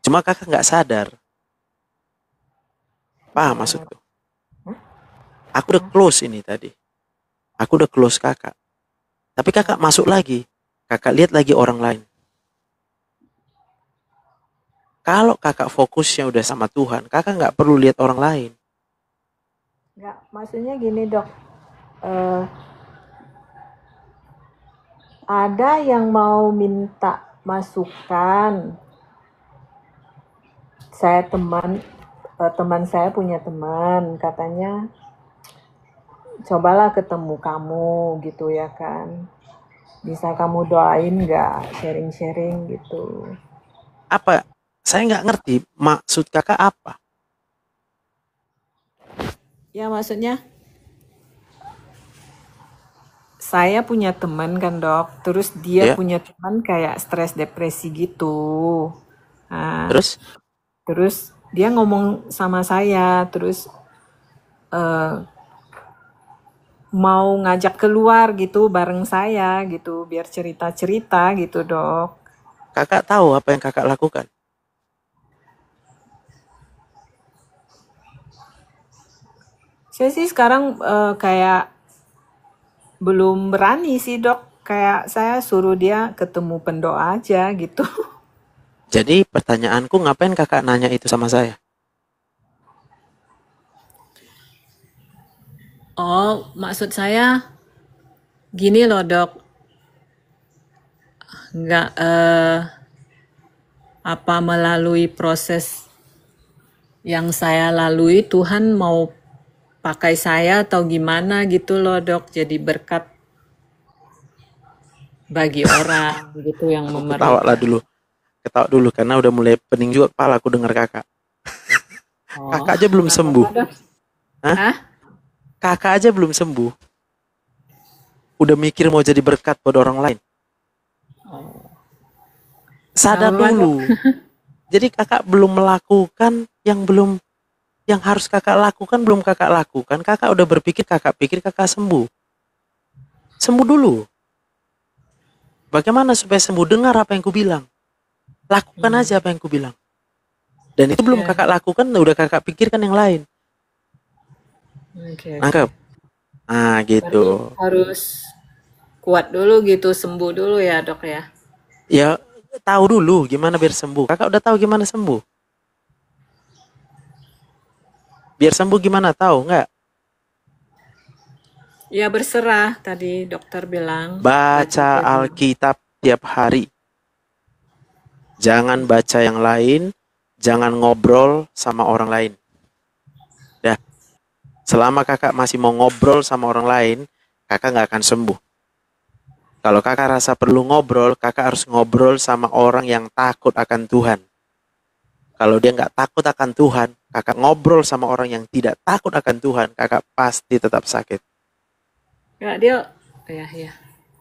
Cuma kakak nggak sadar. Paham maksudku? Aku udah close ini tadi. Aku udah close kakak. Tapi kakak masuk lagi. Kakak lihat lagi orang lain. Kalau kakak fokusnya udah sama Tuhan, kakak nggak perlu lihat orang lain.
Nggak, maksudnya gini, Dok. Ada yang mau minta masukan. Saya teman saya punya teman, katanya cobalah ketemu kamu gitu ya kan. Bisa kamu doain nggak, sharing-sharing gitu.
Apa? Saya nggak ngerti maksud kakak apa.
Ya maksudnya saya punya teman kan, Dok. Terus dia
Ya,
punya teman kayak stres depresi gitu. Nah,
terus
terus dia ngomong sama saya, terus mau ngajak keluar gitu bareng saya gitu, biar cerita-cerita gitu, Dok.
kakak tahu apa yang kakak lakukan.
Saya sih sekarang kayak belum berani sih, Dok. Kayak saya suruh dia ketemu pendoa aja gitu.
Jadi pertanyaanku, ngapain kakak nanya itu sama saya?
Oh, maksud saya Gini loh dok, nggak apa melalui proses yang saya lalui Tuhan mau pakai saya atau gimana gitu loh dok, jadi berkat bagi orang gitu yang
Aku ketawa lah
memerlukan.
dulu. Ketawa dulu karena udah mulai pening juga kepala aku dengar kakak.
Oh,
Kakak aja belum
nggak apa-apa
sembuh.
dok.
Hah?
Hah?
Kakak aja belum sembuh. Udah mikir mau jadi berkat buat orang lain.
Oh, nggak
Sadar
apa-apa dok.
dulu. Jadi kakak belum melakukan yang harus kakak lakukan belum kakak lakukan. Kakak udah berpikir kakak pikir kakak sembuh. Sembuh dulu. Bagaimana supaya sembuh? Dengar apa yang ku bilang. Lakukan
Hmm,
aja apa yang ku bilang. Dan itu belum
ya,
kakak lakukan, udah kakak pikirkan yang lain.
oke oke.
Nangkep? Ah, gitu.
Berarti harus kuat dulu gitu, sembuh dulu ya dok ya.
Ya, tahu dulu gimana biar sembuh. Kakak udah tahu gimana sembuh. Biar sembuh gimana tahu nggak?
Ya berserah tadi dokter bilang, baca
Baca
firman.
Alkitab tiap hari. Jangan baca yang lain, jangan ngobrol sama orang lain. Dah, selama kakak masih mau ngobrol sama orang lain, kakak nggak akan sembuh. Kalau kakak rasa perlu ngobrol, kakak harus ngobrol sama orang yang takut akan Tuhan. Kalau dia nggak takut akan Tuhan, kakak ngobrol sama orang yang tidak takut akan Tuhan, kakak pasti tetap sakit.
Ya dia, ya ya,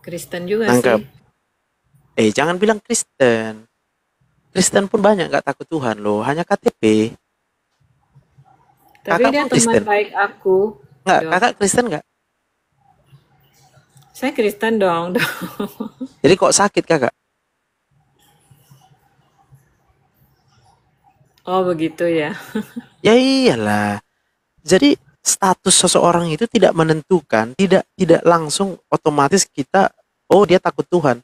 Kristen juga
Nangkep?
sih.
Jangan bilang Kristen. Kristen pun banyak nggak takut Tuhan loh, hanya KTP.
Tapi
Kakak
dia
pun
teman
Kristen.
baik aku,
Nggak,
dok.
kakak Kristen nggak?
Saya Kristen dong, dok.
Jadi kok sakit kakak?
Oh begitu ya.
Ya iyalah. Jadi status seseorang itu tidak menentukan, tidak tidak langsung otomatis kita, oh dia takut Tuhan.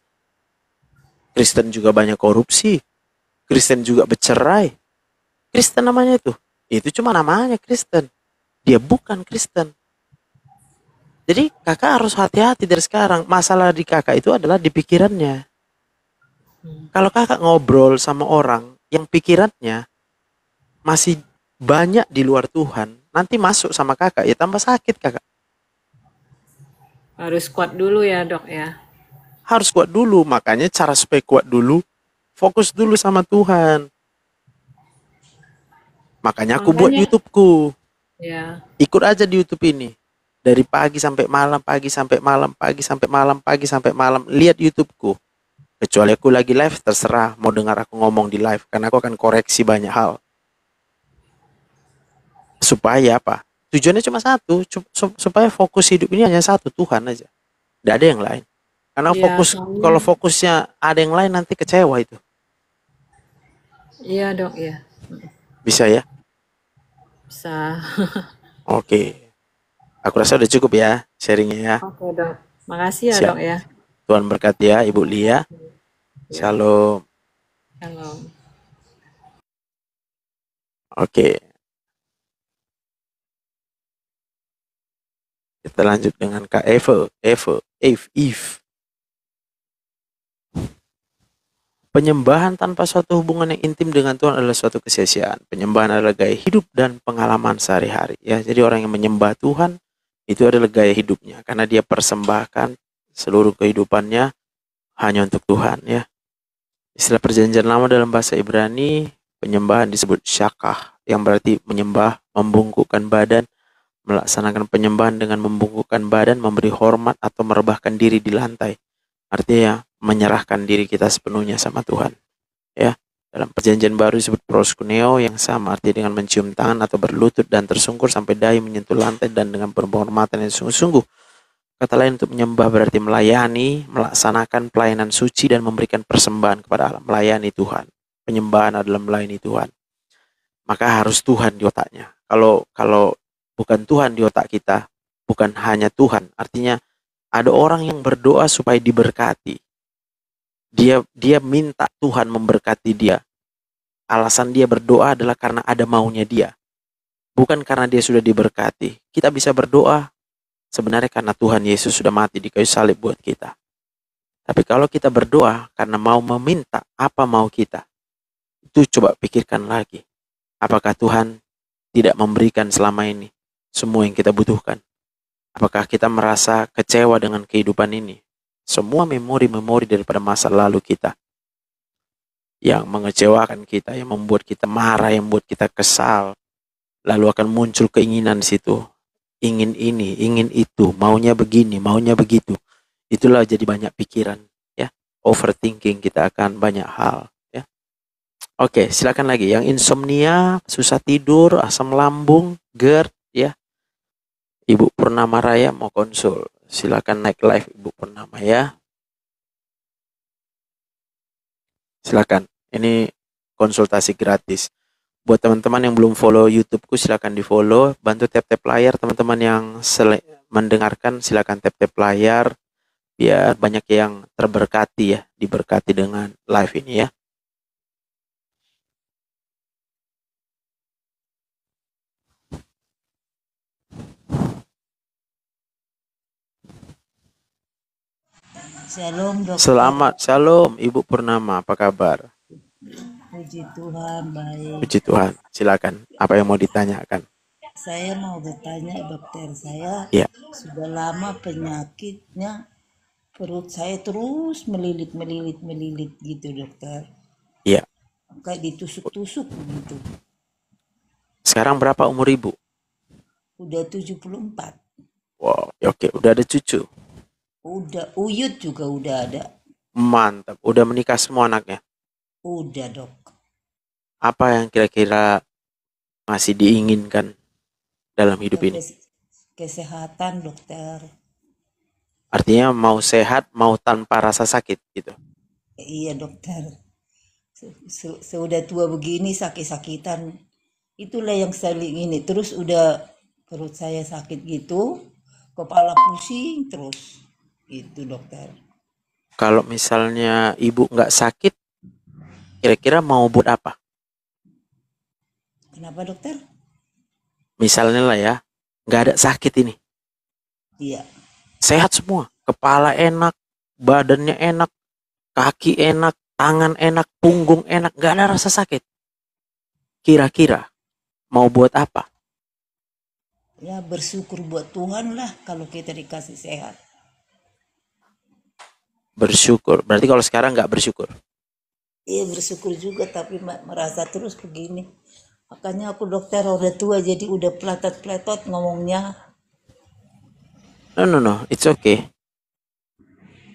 Kristen juga banyak korupsi, Kristen juga bercerai. Kristen namanya itu. Itu cuma namanya Kristen. Dia bukan Kristen. Jadi kakak harus hati-hati dari sekarang. Masalah di kakak itu adalah di pikirannya. Kalau kakak ngobrol sama orang yang pikirannya masih banyak di luar Tuhan, nanti masuk sama kakak, ya tambah sakit kakak.
Harus kuat dulu ya, dok ya.
Harus kuat dulu, makanya cara supaya kuat dulu, fokus dulu sama Tuhan. Makanya aku buat
Makanya,
YouTubeku.
ya,
Ikut aja di YouTube ini. Dari pagi sampai malam, pagi sampai malam, pagi sampai malam, pagi sampai malam. Lihat YouTubeku. Kecuali aku lagi live, terserah mau dengar aku ngomong di live. Karena aku akan koreksi banyak hal. Supaya apa? Tujuannya cuma satu. Supaya fokus hidup ini hanya satu, Tuhan aja. Tidak ada yang lain. Karena
iya,
fokus,
soalnya,
kalau fokusnya ada yang lain nanti kecewa itu.
iya dok ya,
Bisa ya?
bisa.
Oke. Aku rasa udah cukup ya sharingnya ya.
Oke dok, makasih ya
Siap.
dok ya.
Tuhan berkati ya Ibu Lia.
Ya,
Shalom.
shalom.
Oke. Kita lanjut dengan Kak Eve. Penyembahan tanpa suatu hubungan yang intim dengan Tuhan adalah suatu kesia-siaan. Penyembahan adalah gaya hidup dan pengalaman sehari-hari. Ya, jadi orang yang menyembah Tuhan itu adalah gaya hidupnya karena dia persembahkan seluruh kehidupannya hanya untuk Tuhan ya. Istilah perjanjian lama dalam bahasa Ibrani, penyembahan disebut syakah yang berarti menyembah, membungkukkan badan, melaksanakan penyembahan dengan membungkukkan badan, memberi hormat atau merebahkan diri di lantai. Artinya menyerahkan diri kita sepenuhnya sama Tuhan. Ya, dalam perjanjian baru disebut proskuneo yang sama artinya dengan mencium tangan atau berlutut dan tersungkur sampai dahi menyentuh lantai dan dengan penghormatan yang sungguh-sungguh. Kata lain untuk menyembah berarti melayani, melaksanakan pelayanan suci dan memberikan persembahan kepada Allah. Melayani Tuhan. Penyembahan adalah melayani Tuhan. Maka harus Tuhan di otaknya. Kalau bukan Tuhan di otak kita, bukan hanya Tuhan. Artinya ada orang yang berdoa supaya diberkati. Dia minta Tuhan memberkati dia. Alasan dia berdoa adalah karena ada maunya dia. Bukan karena dia sudah diberkati. Kita bisa berdoa sebenarnya karena Tuhan Yesus sudah mati di kayu salib buat kita. Tapi kalau kita berdoa karena mau meminta apa mau kita, itu coba pikirkan lagi. Apakah Tuhan tidak memberikan selama ini semua yang kita butuhkan? Apakah kita merasa kecewa dengan kehidupan ini? Semua memori-memori daripada masa lalu kita yang mengecewakan kita, yang membuat kita marah, yang membuat kita kesal. Lalu akan muncul keinginan di situ. Ingin ini, ingin itu, maunya begini, maunya begitu. Itulah jadi banyak pikiran, ya. Overthinking, kita akan banyak hal, ya. Oke, silakan lagi. Yang insomnia, susah tidur, asam lambung, GERD, ya. Ibu Purnama Raya mau konsul. Silakan naik live Ibu Purnama ya. Silakan. Ini konsultasi gratis. Buat teman-teman yang belum follow YouTubeku, silakan di-follow. Bantu tap-tap layar. Teman-teman yang mendengarkan, silakan tap-tap layar biar banyak yang terberkati ya, diberkati dengan live ini ya.
Shalom dokter.
Selamat shalom Ibu Purnama, apa kabar?
Puji Tuhan, baik.
Puji Tuhan. Silakan. Apa yang mau ditanyakan?
Saya mau bertanya dokter, saya
Ya.
sudah lama penyakitnya perut saya terus melilit gitu dokter.
Iya.
Kayak ditusuk-tusuk gitu.
Sekarang berapa umur Ibu?
Udah 74.
Wow, oke, udah ada cucu.
Udah uyut juga udah ada.
Mantap. Udah menikah semua anaknya?
Udah dok.
Apa yang kira-kira masih diinginkan dalam hidup ini?
Kesehatan dokter.
Artinya mau sehat, mau tanpa rasa sakit gitu.
Iya dokter. Sudah tua begini sakit-sakitan. Itulah yang saya ingin. Terus udah perut saya sakit gitu, kepala pusing terus. Itu dokter.
Kalau misalnya Ibu nggak sakit, kira-kira mau buat apa?
Kenapa dokter?
Misalnya lah ya, nggak ada sakit ini.
Iya.
Sehat semua. Kepala enak, badannya enak, kaki enak, tangan enak, punggung enak, nggak ada rasa sakit. Kira-kira mau buat apa?
Ya bersyukur buat Tuhan lah kalau kita dikasih sehat.
Bersyukur. Berarti kalau sekarang nggak bersyukur?
Iya bersyukur juga tapi merasa terus begini. Makanya aku dokter udah tua jadi udah pelatot-pelatot ngomongnya.
No, it's okay.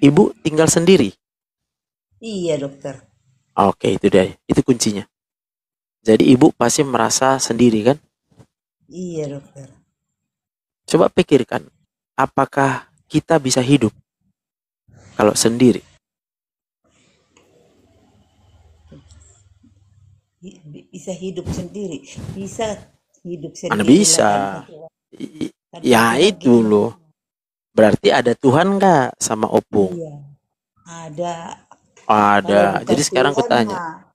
Ibu tinggal sendiri?
Iya dokter.
Oke, itu dia. Itu kuncinya. Jadi Ibu pasti merasa sendiri kan?
Iya dokter.
Coba pikirkan, apakah kita bisa hidup kalau sendiri?
Bisa hidup sendiri. Bisa hidup sendiri.
Mana bisa? Ya itu loh. Berarti ada Tuhan nggak sama Opung?
Iya. Ada.
Ada. Jadi sekarang aku tanya.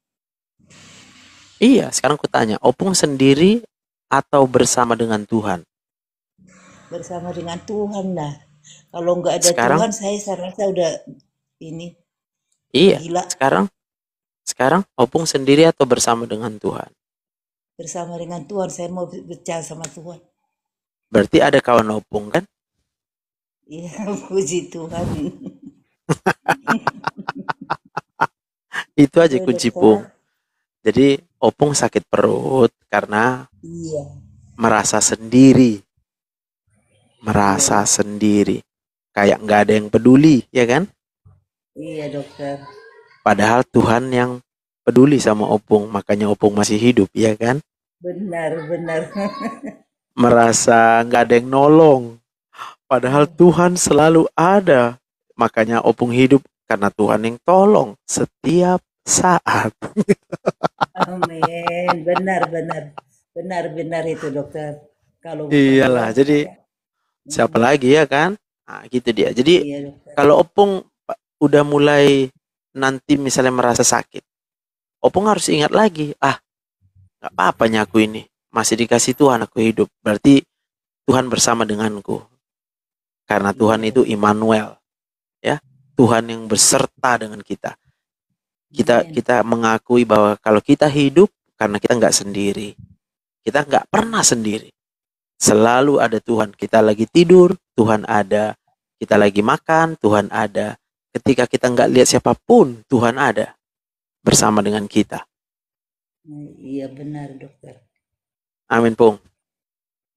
Iya, sekarang aku tanya. Opung sendiri atau bersama dengan Tuhan?
Bersama dengan Tuhan lah. Kalau nggak ada
sekarang,
Tuhan, saya rasa udah ini.
Iya.
Gila.
Sekarang Opung sendiri atau bersama dengan Tuhan?
Bersama dengan Tuhan. Saya mau percaya sama Tuhan.
Berarti ada kawan Opung kan?
Iya, puji Tuhan.
Itu aja kunci Pung. Jadi Opung sakit perut karena merasa sendiri. Sendiri. Kayak nggak ada yang peduli, ya kan?
Iya dokter.
Padahal Tuhan yang peduli sama Opung, makanya Opung masih hidup, ya kan?
Benar.
Merasa nggak ada yang nolong. Padahal Tuhan selalu ada. Makanya Opung hidup karena Tuhan yang tolong setiap saat.
Amin. Benar itu dokter. Kalau
iyalah, jadi siapa lagi ya kan? Nah, gitu dia. Jadi kalau Opung udah mulai nanti misalnya merasa sakit, Opung harus ingat lagi, nggak apa-apanya aku ini masih dikasih Tuhan aku hidup. Berarti Tuhan bersama denganku. Karena Tuhan
Iya.
itu Immanuel, ya. Tuhan yang berserta dengan kita.
Amin.
Kita mengakui bahwa kalau kita hidup, karena kita nggak sendiri. Kita nggak pernah sendiri. Selalu ada Tuhan. Kita lagi tidur, Tuhan ada. Kita lagi makan, Tuhan ada. Ketika kita nggak lihat siapapun, Tuhan ada bersama dengan kita.
Iya benar dokter.
Amin, Pung.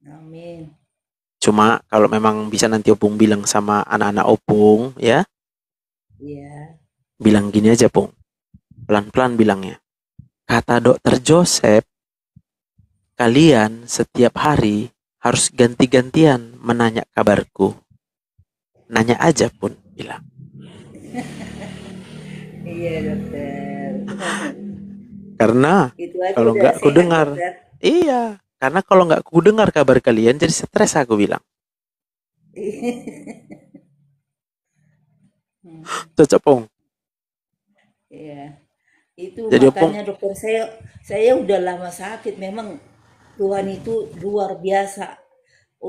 Amin.
Cuma kalau memang bisa nanti Opung bilang sama anak-anak Opung, ya,
Iya.
bilang gini aja, Pung. Pelan-pelan bilangnya. Kata Dokter Joseph, kalian setiap hari harus ganti-gantian menanya kabarku. Nanya aja Pun, bilang.
Iya dokter.
Karena
Itu aja
kalau
udah
nggak aku
sehat
dengar,
dokter.
iya. Karena kalau nggak aku dengar kabar kalian, jadi stres aku bilang. Cocok, Pung.
Iya. Itu
Jadi Opung,
makanya dokter saya udah lama sakit. Memang Tuhan itu luar biasa.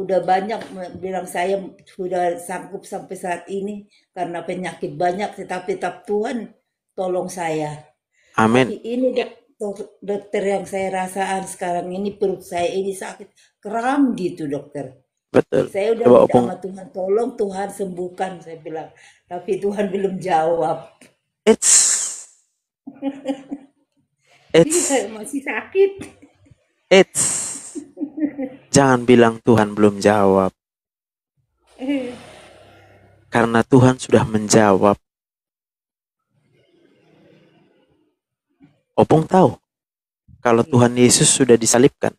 Udah banyak bilang saya sudah sanggup sampai saat ini karena penyakit banyak, tetapi tetap Tuhan tolong saya.
amin.
Tapi ini dokter yang saya rasakan sekarang ini, perut saya ini sakit kram gitu dokter.
Betul.
Saya udah
Coba
minta
Opung,
sama Tuhan, tolong Tuhan sembuhkan, saya bilang. Tapi Tuhan belum jawab.
it's
Iya, masih sakit.
it's jangan bilang Tuhan belum jawab. Karena Tuhan sudah menjawab. Opung tahu kalau Tuhan Yesus sudah disalibkan.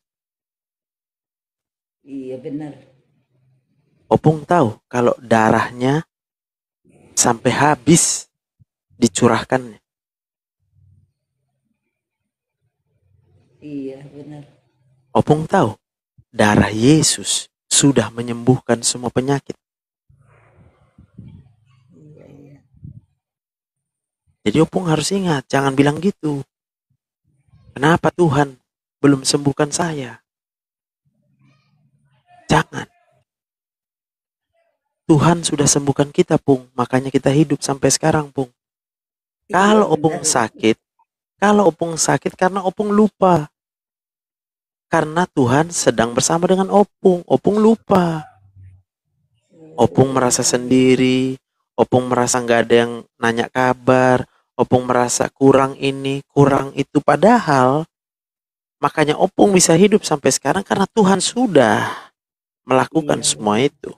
Iya benar.
Opung tahu kalau darahnya sampai habis dicurahkannya.
Iya benar.
Opung tahu darah Yesus sudah menyembuhkan semua penyakit.
Iya, iya.
Jadi Opung harus ingat, jangan bilang gitu. Kenapa Tuhan belum sembuhkan saya? Jangan. Tuhan sudah sembuhkan kita, Pung. Makanya kita hidup sampai sekarang, Pung.
Iya
Kalau Opung
benar.
sakit karena Opung lupa. Karena Tuhan sedang bersama dengan Opung. Opung lupa. Opung merasa sendiri. Opung merasa nggak ada yang nanya kabar. Opung merasa kurang ini, kurang itu. Padahal makanya Opung bisa hidup sampai sekarang karena Tuhan sudah melakukan
Iya,
semua itu.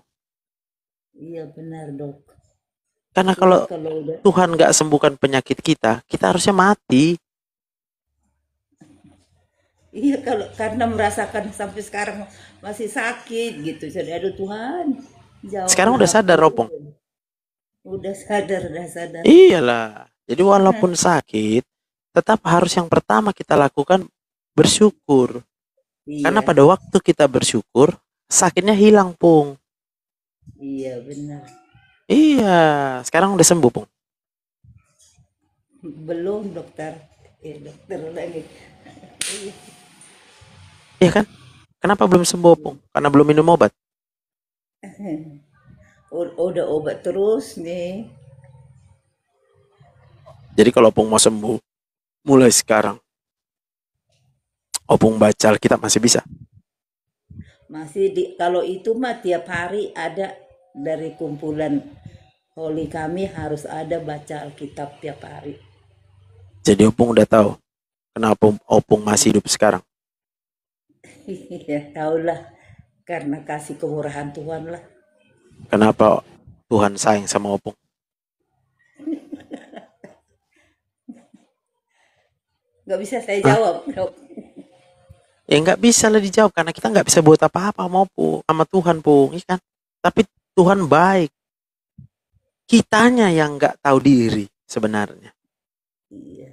iya benar dok.
Karena
Cuma
kalau
kalau udah
Tuhan nggak sembuhkan penyakit kita, kita harusnya mati.
iya kalau karena merasakan sampai sekarang masih sakit gitu. Jadi aduh Tuhan,
Sekarang udah
jawablah
sadar,
aku.
Opung.
Udah sadar, udah sadar.
Iyalah. Jadi walaupun sakit, tetap harus yang pertama kita lakukan bersyukur. Karena
Iya,
pada waktu kita bersyukur, sakitnya hilang, Pung.
iya benar.
Iya, sekarang udah sembuh, Pung.
Belum dokter. Dokter lagi.
Iya kan? Kenapa belum sembuh, Pung? Karena belum minum obat.
Udah obat terus nih.
Jadi kalau Pung mau sembuh, mulai sekarang, Opung baca Alkitab masih bisa.
Masih kalau itu mah tiap hari ada dari kumpulan Holy kami harus ada baca Alkitab tiap hari.
Jadi Opung udah tahu kenapa Opung masih hidup sekarang.
Iya, tahulah karena kasih kemurahan Tuhan lah.
Kenapa Tuhan sayang sama Opung.
Nggak bisa saya
Hah?
jawab, dok.
Ya nggak bisa lah dijawab karena kita nggak bisa buat apa-apa sama Tuhan, Pung, iya kan? Tapi Tuhan baik. Kitanya yang nggak tahu diri sebenarnya.
Iya,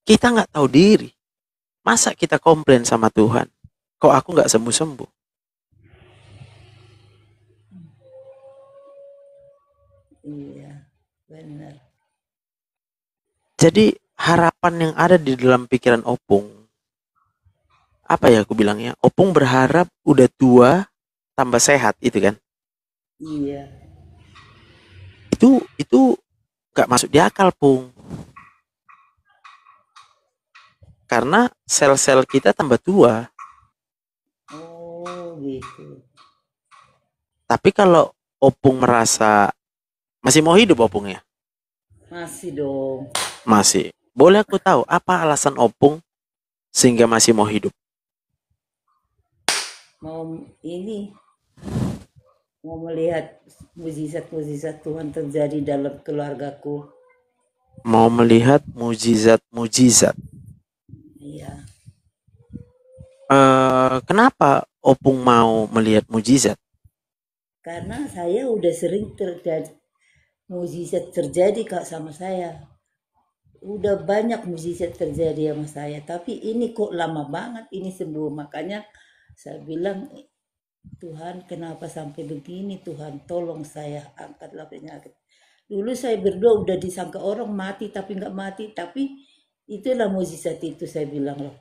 Kita nggak tahu diri. Masa kita komplain sama Tuhan? Kok aku nggak sembuh-sembuh?
iya, benar.
Jadi harapan yang ada di dalam pikiran Opung, apa ya aku bilangnya? Opung berharap udah tua tambah sehat, itu kan?
Iya.
Itu nggak masuk di akal, Pung. Karena sel-sel kita tambah tua.
Oh, gitu.
Tapi kalau Opung merasa masih mau hidup Opungnya?
Masih dong.
Masih. Boleh aku tahu apa alasan Opung sehingga masih mau hidup?
Mau melihat mujizat-mujizat Tuhan terjadi dalam keluargaku.
Mau melihat mujizat-mujizat.
Iya.
Kenapa Opung mau melihat mujizat?
Karena saya udah sering mujizat terjadi Kak sama saya. Udah banyak mujizat terjadi sama saya, tapi ini kok lama banget ini sembuh. Makanya saya bilang, Tuhan kenapa sampai begini, Tuhan tolong saya angkatlah penyakit. Dulu saya berdoa udah disangka orang mati tapi nggak mati, tapi itulah mujizat itu saya bilang loh.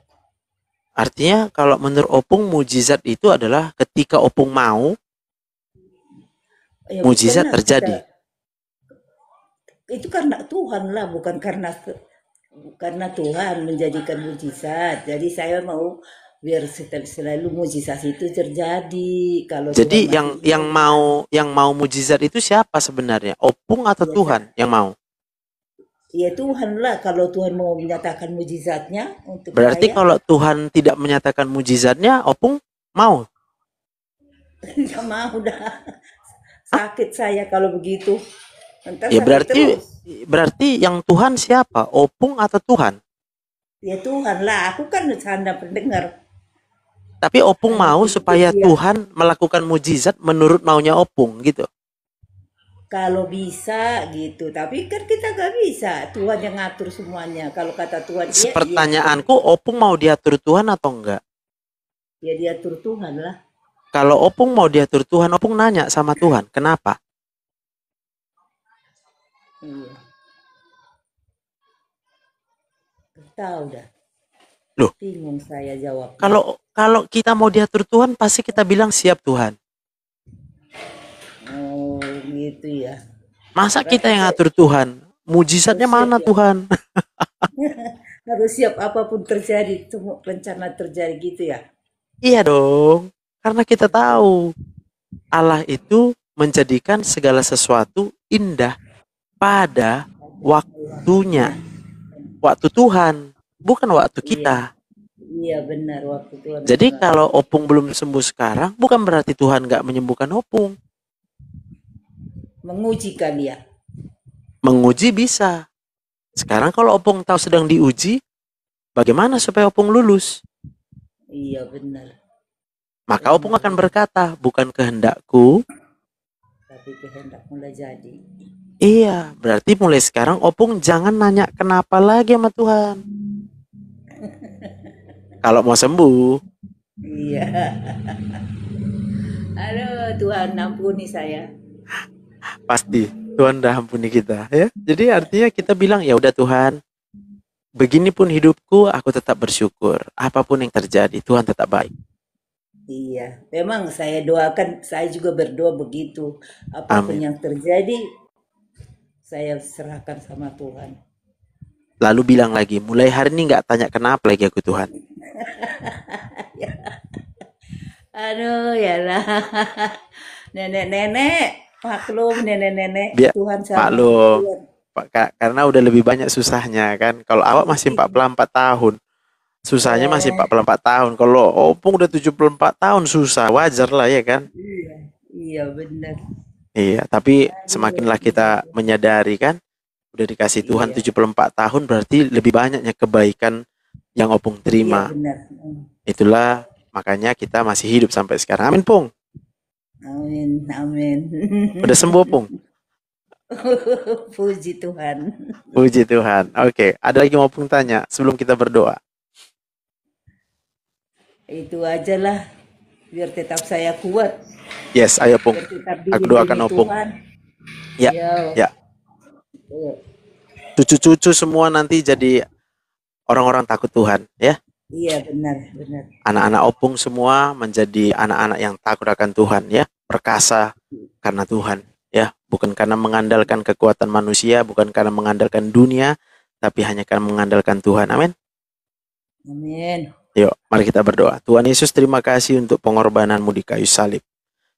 Artinya kalau menurut Opung mujizat itu adalah ketika Opung mau,
Ya
mujizat
bukanlah
terjadi.
itu karena Tuhan lah, bukan karena Tuhan menjadikan mujizat. Jadi saya mau biar selalu mujizat itu terjadi. Kalau
Jadi
Tuhan masih
yang mau mujizat itu siapa sebenarnya? Opung atau
ya,
Tuhan yang mau?
ya Tuhan lah, kalau Tuhan mau menyatakan mujizatnya untuk
Berarti
saya.
kalau Tuhan tidak menyatakan mujizatnya, Opung mau?
Nggak mau dah. Sakit saya kalau begitu. Entar
Ya
sakit terus.
berarti yang Tuhan siapa? Opung atau Tuhan?
Ya Tuhan lah, aku kan canda pendengar.
Tapi Opung
Hanya
mau
pengikut
supaya
dia.
Tuhan melakukan mujizat menurut maunya Opung gitu.
Kalau bisa gitu, tapi kan kita nggak bisa. Tuhan yang ngatur semuanya. Kalau kata Tuhan, iya,
Pertanyaanku, Opung mau diatur Tuhan atau enggak?
ya diatur Tuhan lah.
Kalau Opung mau diatur Tuhan, Opung nanya sama Tuhan, kenapa?
Iya. Tahu dah.
Loh,
Bingung saya jawab.
kalau kita mau diatur Tuhan, pasti kita bilang siap Tuhan.
Oh gitu ya.
Masa
Berarti
kita yang atur Tuhan? Mujizatnya
harus siap
mana
ya.
Tuhan?
Harus siap apapun terjadi, semua bencana terjadi gitu ya.
Iya dong, karena kita tahu Allah itu menjadikan segala sesuatu indah pada waktunya. Waktu Tuhan, bukan waktu
Iya,
kita.
iya benar waktu Tuhan.
Jadi kalau Opung belum sembuh sekarang, bukan berarti Tuhan nggak menyembuhkan Opung.
Menguji kali ya.
Menguji bisa. Sekarang kalau Opung tahu sedang diuji, bagaimana supaya Opung lulus?
Iya benar.
Maka Opung akan berkata, bukan kehendakku,
tapi kehendak mulai jadi.
iya, berarti mulai sekarang Opung jangan nanya kenapa lagi sama Tuhan. Kalau mau sembuh.
Iya. Aduh, Tuhan ampuni saya.
Pasti Tuhan dah ampuni kita ya. Jadi artinya kita bilang ya udah Tuhan, beginipun hidupku aku tetap bersyukur. Apapun yang terjadi Tuhan tetap baik.
Iya, memang saya doakan, saya juga berdoa begitu. Apapun
Amin.
yang terjadi, saya serahkan sama Tuhan.
Lalu bilang lagi, mulai hari ini nggak tanya kenapa lagi aku Tuhan.
Aduh, ya lah. Nenek-nenek, maklum nenek-nenek,
Biar
Tuhan sama
maklum,
Tuhan.
karena udah lebih banyak susahnya kan. Kalau awak masih 44 tahun, susahnya masih 44 tahun. Kalau Opung udah 74 tahun, susah. Wajar lah ya kan.
Iya, iya benar.
Iya, tapi semakinlah kita menyadari kan, udah dikasih Tuhan
Iya,
74 tahun berarti lebih banyaknya kebaikan yang Opung
iya
terima.
benar.
Itulah makanya kita masih hidup sampai sekarang. Amin, Pung.
Amin, amin.
Udah sembuh, Pung.
Puji Tuhan.
Puji Tuhan. Oke, ada lagi mau Pung tanya sebelum kita berdoa?
Itu aja lah, biar tetap saya kuat.
Yes, ayo Pung.
Biar tetap
Aku doakan
dilindungi
Opung.
Tuhan.
Ya,
Ya.
ya. Cucu-cucu semua nanti jadi orang-orang takut Tuhan, ya.
Iya benar, benar.
Anak-anak Opung semua menjadi anak-anak yang takut akan Tuhan, ya. Perkasa, karena Tuhan, ya, bukan karena mengandalkan kekuatan manusia, bukan karena mengandalkan dunia, tapi hanya karena mengandalkan Tuhan. Amin.
Amin.
Yuk, mari kita berdoa. Tuhan Yesus, terima kasih untuk pengorbananmu di kayu salib.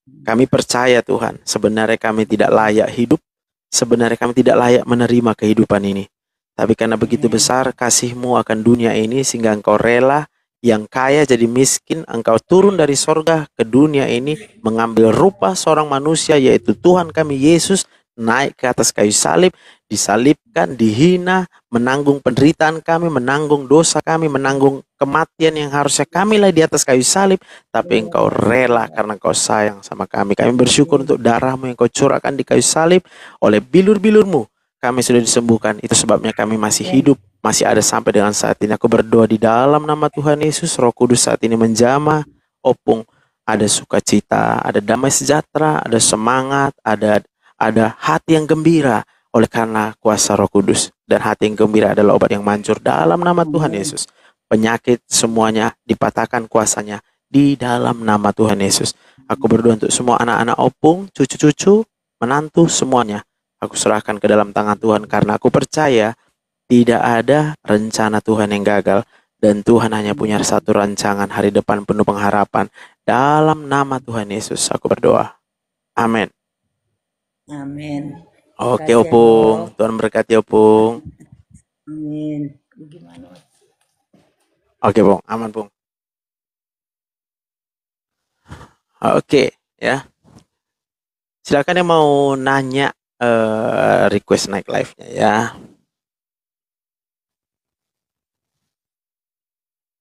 Kami percaya Tuhan, sebenarnya kami tidak layak hidup, sebenarnya kami tidak layak menerima kehidupan ini. Tapi karena begitu besar kasih-Mu akan dunia ini, sehingga Engkau rela yang kaya jadi miskin, Engkau turun dari sorga ke dunia ini, mengambil rupa seorang manusia, yaitu Tuhan kami Yesus, naik ke atas kayu salib, disalibkan, dihina, menanggung penderitaan kami, menanggung dosa kami, menanggung kematian yang harusnya kami lah di atas kayu salib, tapi Engkau rela karena Engkau sayang sama kami. Kami bersyukur untuk darah-Mu yang Kau curahkan di kayu salib, oleh bilur-bilur-Mu kami sudah disembuhkan. Itu sebabnya kami masih hidup, masih ada sampai dengan saat ini. Aku berdoa di dalam nama Tuhan Yesus, Roh Kudus saat ini menjamah opung. Ada sukacita, ada damai sejahtera, ada semangat, ada hati yang gembira oleh karena kuasa Roh Kudus. Dan hati yang gembira adalah obat yang manjur dalam nama Tuhan Yesus. Penyakit semuanya dipatahkan kuasanya di dalam nama Tuhan Yesus. Aku berdoa untuk semua anak-anak opung, cucu-cucu, menantu, semuanya. Aku serahkan ke dalam tangan Tuhan karena aku percaya tidak ada rencana Tuhan yang gagal. Dan Tuhan hanya punya satu rancangan hari depan penuh pengharapan. Dalam nama Tuhan Yesus aku berdoa. Amin.
Amin.
Oke
Kasih ya,
opung,
Dok.
Tuhan berkati opung.
Amin. Gimana?
Oke Pung, aman Pung. Oke ya. Silakan yang mau nanya request naik live-nya ya.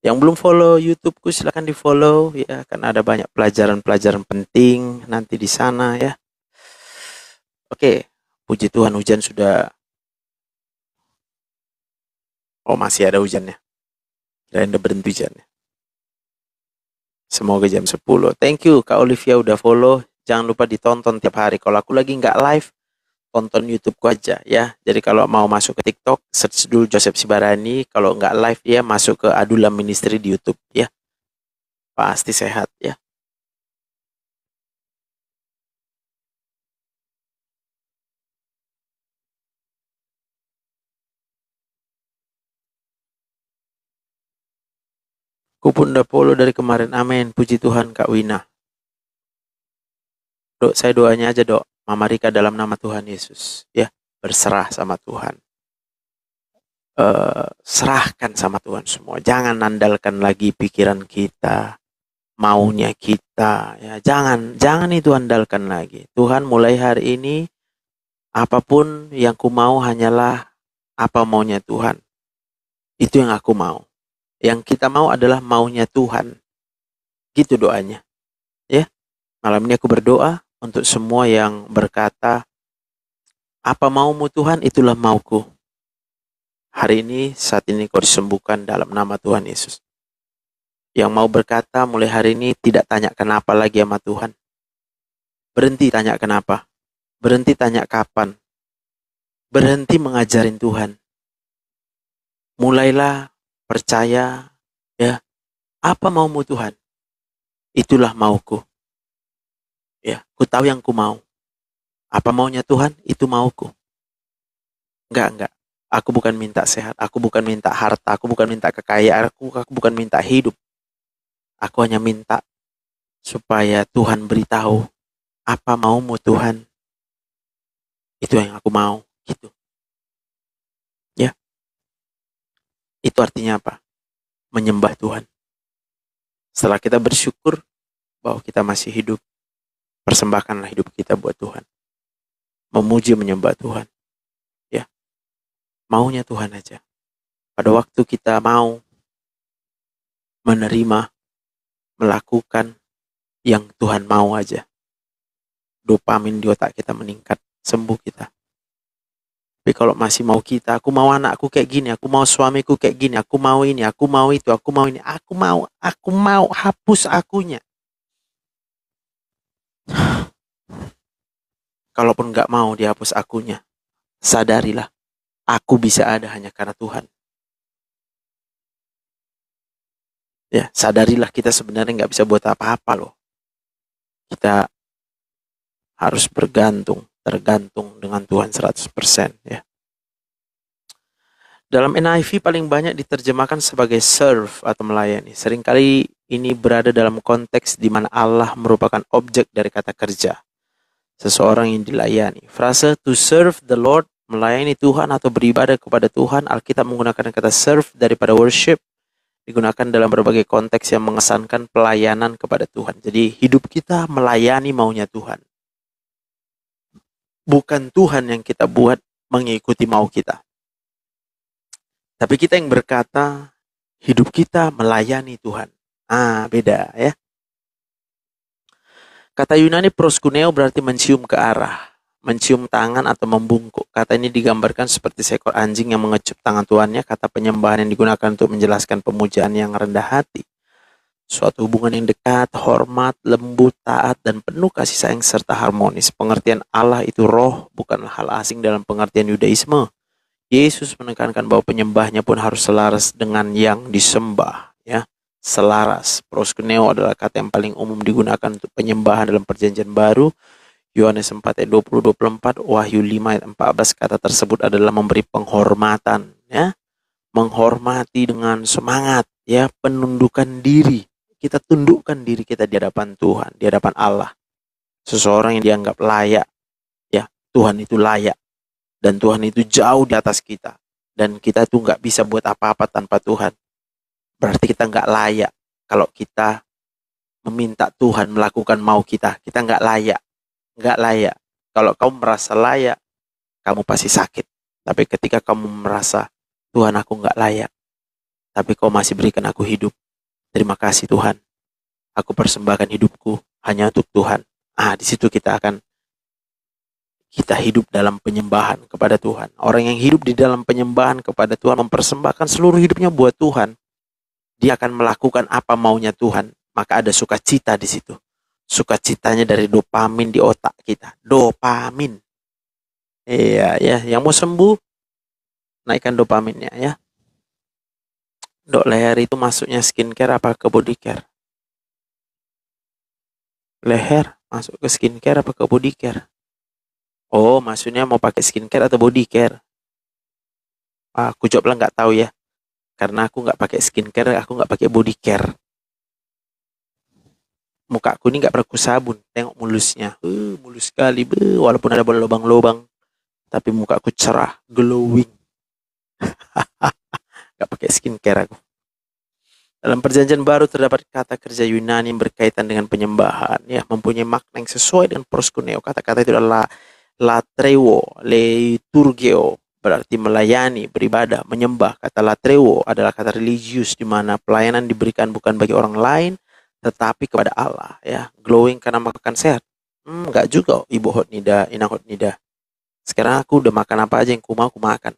Yang belum follow YouTube-ku silakan di-follow ya, karena ada banyak pelajaran-pelajaran penting nanti di sana ya. Oke, puji Tuhan hujan sudah. Oh, masih ada hujannya. Kirain udah berhenti hujannya. Semoga jam 10. Thank you Kak Olivia udah follow. Jangan lupa ditonton tiap hari. Kalau aku lagi nggak live, tonton YouTube-ku aja ya. Jadi kalau mau masuk ke TikTok, search dulu Joseph Sibarani. Kalau nggak live ya, masuk ke Adulam Ministry di YouTube ya. Pasti sehat ya. Ku pun udah follow dari kemarin. Amin. Puji Tuhan Kak Wina. Dok, saya doanya aja dok. Mama Rika dalam nama Tuhan Yesus. Ya, berserah sama Tuhan. Serahkan sama Tuhan semua. Jangan andalkan lagi pikiran kita, maunya kita. Ya, jangan itu andalkan lagi. Tuhan mulai hari ini, apapun yang ku mau hanyalah apa maunya Tuhan. Itu yang aku mau. Yang kita mau adalah maunya Tuhan. Gitu doanya. Ya, malam ini aku berdoa untuk semua yang berkata, apa maumu Tuhan, itulah mauku. Hari ini, saat ini kau disembuhkan dalam nama Tuhan Yesus. Yang mau berkata mulai hari ini tidak tanya kenapa lagi sama Tuhan. Berhenti tanya kenapa. Berhenti tanya kapan. Berhenti mengajarin Tuhan. Mulailah percaya, ya, apa maumu Tuhan? Itulah mauku. Ya, ku tahu yang ku mau. Apa maunya Tuhan? Itu mauku. Enggak. Aku bukan minta sehat, aku bukan minta harta, aku bukan minta kekayaan, aku bukan minta hidup. Aku hanya minta supaya Tuhan beritahu apa maumu Tuhan. Itu yang aku mau, gitu. Ya. Itu artinya apa? Menyembah Tuhan. Setelah kita bersyukur bahwa kita masih hidup, persembahkanlah hidup kita buat Tuhan. Memuji menyembah Tuhan. Ya. Maunya Tuhan aja. Pada waktu kita mau menerima, melakukan yang Tuhan mau aja, dopamin di otak kita meningkat, sembuh kita. Tapi kalau masih mau kita, aku mau anakku kayak gini, aku mau suamiku kayak gini, aku mau ini, aku mau itu, aku mau ini, aku mau, hapus akunya. Kalaupun nggak mau dihapus akunya, sadarilah, aku bisa ada hanya karena Tuhan. Ya, sadarilah kita sebenarnya nggak bisa buat apa-apa loh. Kita harus tergantung dengan Tuhan 100% ya. Dalam NIV paling banyak diterjemahkan sebagai serve atau melayani. Seringkali ini berada dalam konteks di mana Allah merupakan objek dari kata kerja. Seseorang yang dilayani. Frase to serve the Lord, melayani Tuhan atau beribadah kepada Tuhan, Alkitab menggunakan kata serve daripada worship, digunakan dalam berbagai konteks yang mengesankan pelayanan kepada Tuhan. Jadi hidup kita melayani maunya Tuhan. Bukan Tuhan yang kita buat mengikuti mau kita. Tapi kita yang berkata, hidup kita melayani Tuhan. Beda ya. Kata Yunani proskuneo berarti mencium ke arah, mencium tangan atau membungkuk. Kata ini digambarkan seperti seekor anjing yang mengecup tangan tuannya. Kata penyembahan yang digunakan untuk menjelaskan pemujaan yang rendah hati. Suatu hubungan yang dekat, hormat, lembut, taat, dan penuh kasih sayang serta harmonis. Pengertian Allah itu roh, bukanlah hal asing dalam pengertian Yudaisme. Yesus menekankan bahwa penyembahnya pun harus selaras dengan yang disembah, ya. Selaras. Proskuneo adalah kata yang paling umum digunakan untuk penyembahan dalam Perjanjian Baru. Yohanes 4 ayat 20-24, Wahyu 5 ayat 14, kata tersebut adalah memberi penghormatan, ya. Menghormati dengan semangat, ya, penundukan diri. Kita tundukkan diri kita di hadapan Tuhan, di hadapan Allah. Seseorang yang dianggap layak, ya, Tuhan itu layak. Dan Tuhan itu jauh di atas kita. Dan kita tuh nggak bisa buat apa-apa tanpa Tuhan. Berarti kita nggak layak. Kalau kita meminta Tuhan melakukan mau kita, kita nggak layak. Nggak layak. Kalau kamu merasa layak, kamu pasti sakit. Tapi ketika kamu merasa, Tuhan aku nggak layak, tapi kau masih berikan aku hidup. Terima kasih Tuhan. Aku persembahkan hidupku hanya untuk Tuhan. Di situ kita hidup dalam penyembahan kepada Tuhan. Orang yang hidup di dalam penyembahan kepada Tuhan, mempersembahkan seluruh hidupnya buat Tuhan, dia akan melakukan apa maunya Tuhan. Maka ada sukacita di situ. Sukacitanya dari dopamin di otak kita. Dopamin. Iya, ya. Yang mau sembuh, naikkan dopaminnya, ya. Dok, leher itu masuknya skincare apa ke body care? Leher masuk ke skincare apa ke body care? Oh, maksudnya mau pakai skincare atau body care? Aku jawablah nggak tahu ya. Karena aku nggak pakai skincare, aku nggak pakai body care. Muka aku ini nggak pernah sabun. Tengok mulusnya, mulus sekali, walaupun ada lubang-lubang, tapi muka aku cerah, glowing. Nggak pakai skincare aku. Dalam Perjanjian Baru terdapat kata kerja Yunani yang berkaitan dengan penyembahan, ya, mempunyai makna yang sesuai dengan proskuneo. Kata-kata itu adalah latreuo, liturgeo, berarti melayani, beribadah, menyembah. Kata latreuo adalah kata religius, di mana pelayanan diberikan bukan bagi orang lain, tetapi kepada Allah, ya. Glowing karena makan sehat? Enggak juga, Ibu Hotnida, Ina Hotnida. Sekarang aku udah makan apa aja yang ku mau, aku makan.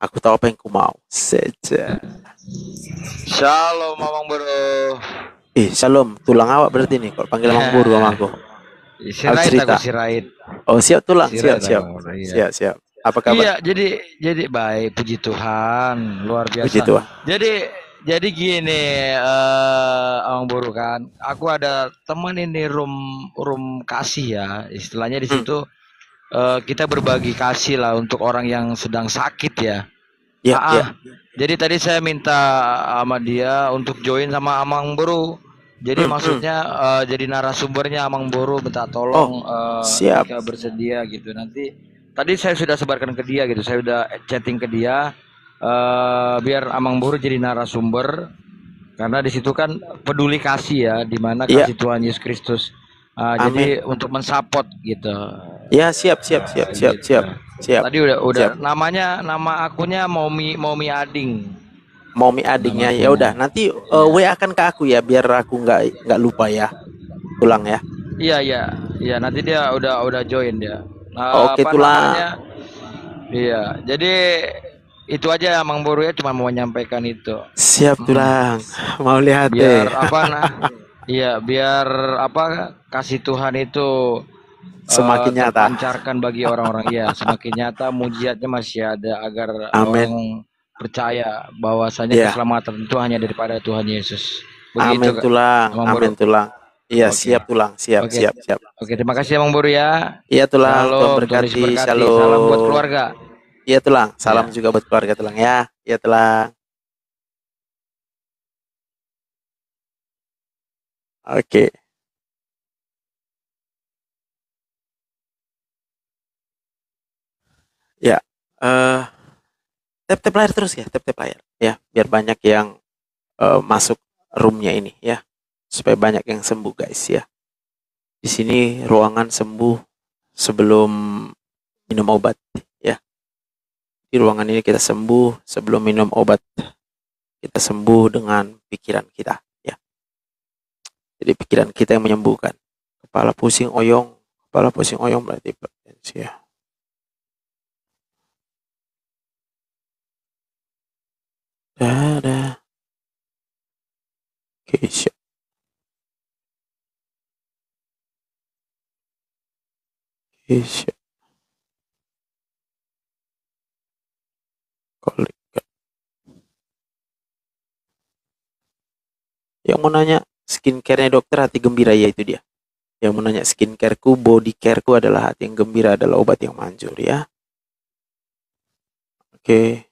Aku tahu apa yang ku mau. Saja.
Shalom, Mamang Bro.
Shalom. Tulang awak berarti nih, kalau panggil Mamang Buru sama aku.
Sirait aku sirait.
Oh, siap tulang, siap.
Iya.
Siap. Apa kabar?
Iya, jadi baik, puji Tuhan, luar biasa.
Puji Tuhan.
Jadi gini, Mamang Bro kan, aku ada teman ini room kasih ya, istilahnya di situ. Kita berbagi kasih lah untuk orang yang sedang sakit ya. Ya. Jadi tadi saya minta sama dia untuk join sama Amang Bro. Jadi maksudnya jadi narasumbernya Amang Bro, minta tolong
siap.
jika bersedia gitu. Nanti tadi saya sudah sebarkan ke dia gitu. Saya sudah chatting ke dia biar Amang Bro jadi narasumber. Karena di situ kan peduli kasih ya, di mana kasih Tuhan Yesus Kristus. Jadi untuk mensupport gitu.
Ya, siap.
Tadi udah siap. Nama akunnya Momi Ading.
Momi Ading ya. Ya udah, nanti WA akan ke aku ya, biar aku nggak lupa ya. Tulang ya.
Iya, nanti dia udah join dia.
Oke, Tulang.
Iya, jadi itu aja Mang Boru ya, cuma mau menyampaikan itu.
Siap Tulang. Mau lihat
biar biar kasih Tuhan itu
semakin nyata,
pancarkan bagi orang-orang ya, semakin nyata, mujizatnya masih ada agar orang percaya bahwasanya keselamatan itu hanya daripada Tuhan Yesus.
Begitu, Tulang. Tulang. Iya,
Oke.
siap tulang, siap,
Oke.
siap, siap.
Oke, terima kasih Bang Boru ya.
Iya tulang, Tuhan
Shalom, Tuhan Yesus
berkati,
berkati.
shalom.
Salam buat keluarga.
Iya tulang, salam
Ya.
juga buat keluarga tulang ya. Iya tulang. Oke. Ya, tap-tap layar terus ya, tap-tap layar. Ya, biar banyak yang masuk roomnya ini ya. Supaya banyak yang sembuh guys ya. Di sini ruangan sembuh sebelum minum obat ya. Di ruangan ini kita sembuh sebelum minum obat. Kita sembuh dengan pikiran kita ya. Jadi pikiran kita yang menyembuhkan. Kepala pusing oyong berarti hipertensi ya. Dadah. Keisha. Keisha. Kolega. Yang mau nanya skincare-nya dokter hati gembira, ya itu dia. Yang mau nanya skincare-ku, body care-ku adalah hati yang gembira, adalah obat yang manjur ya. Oke.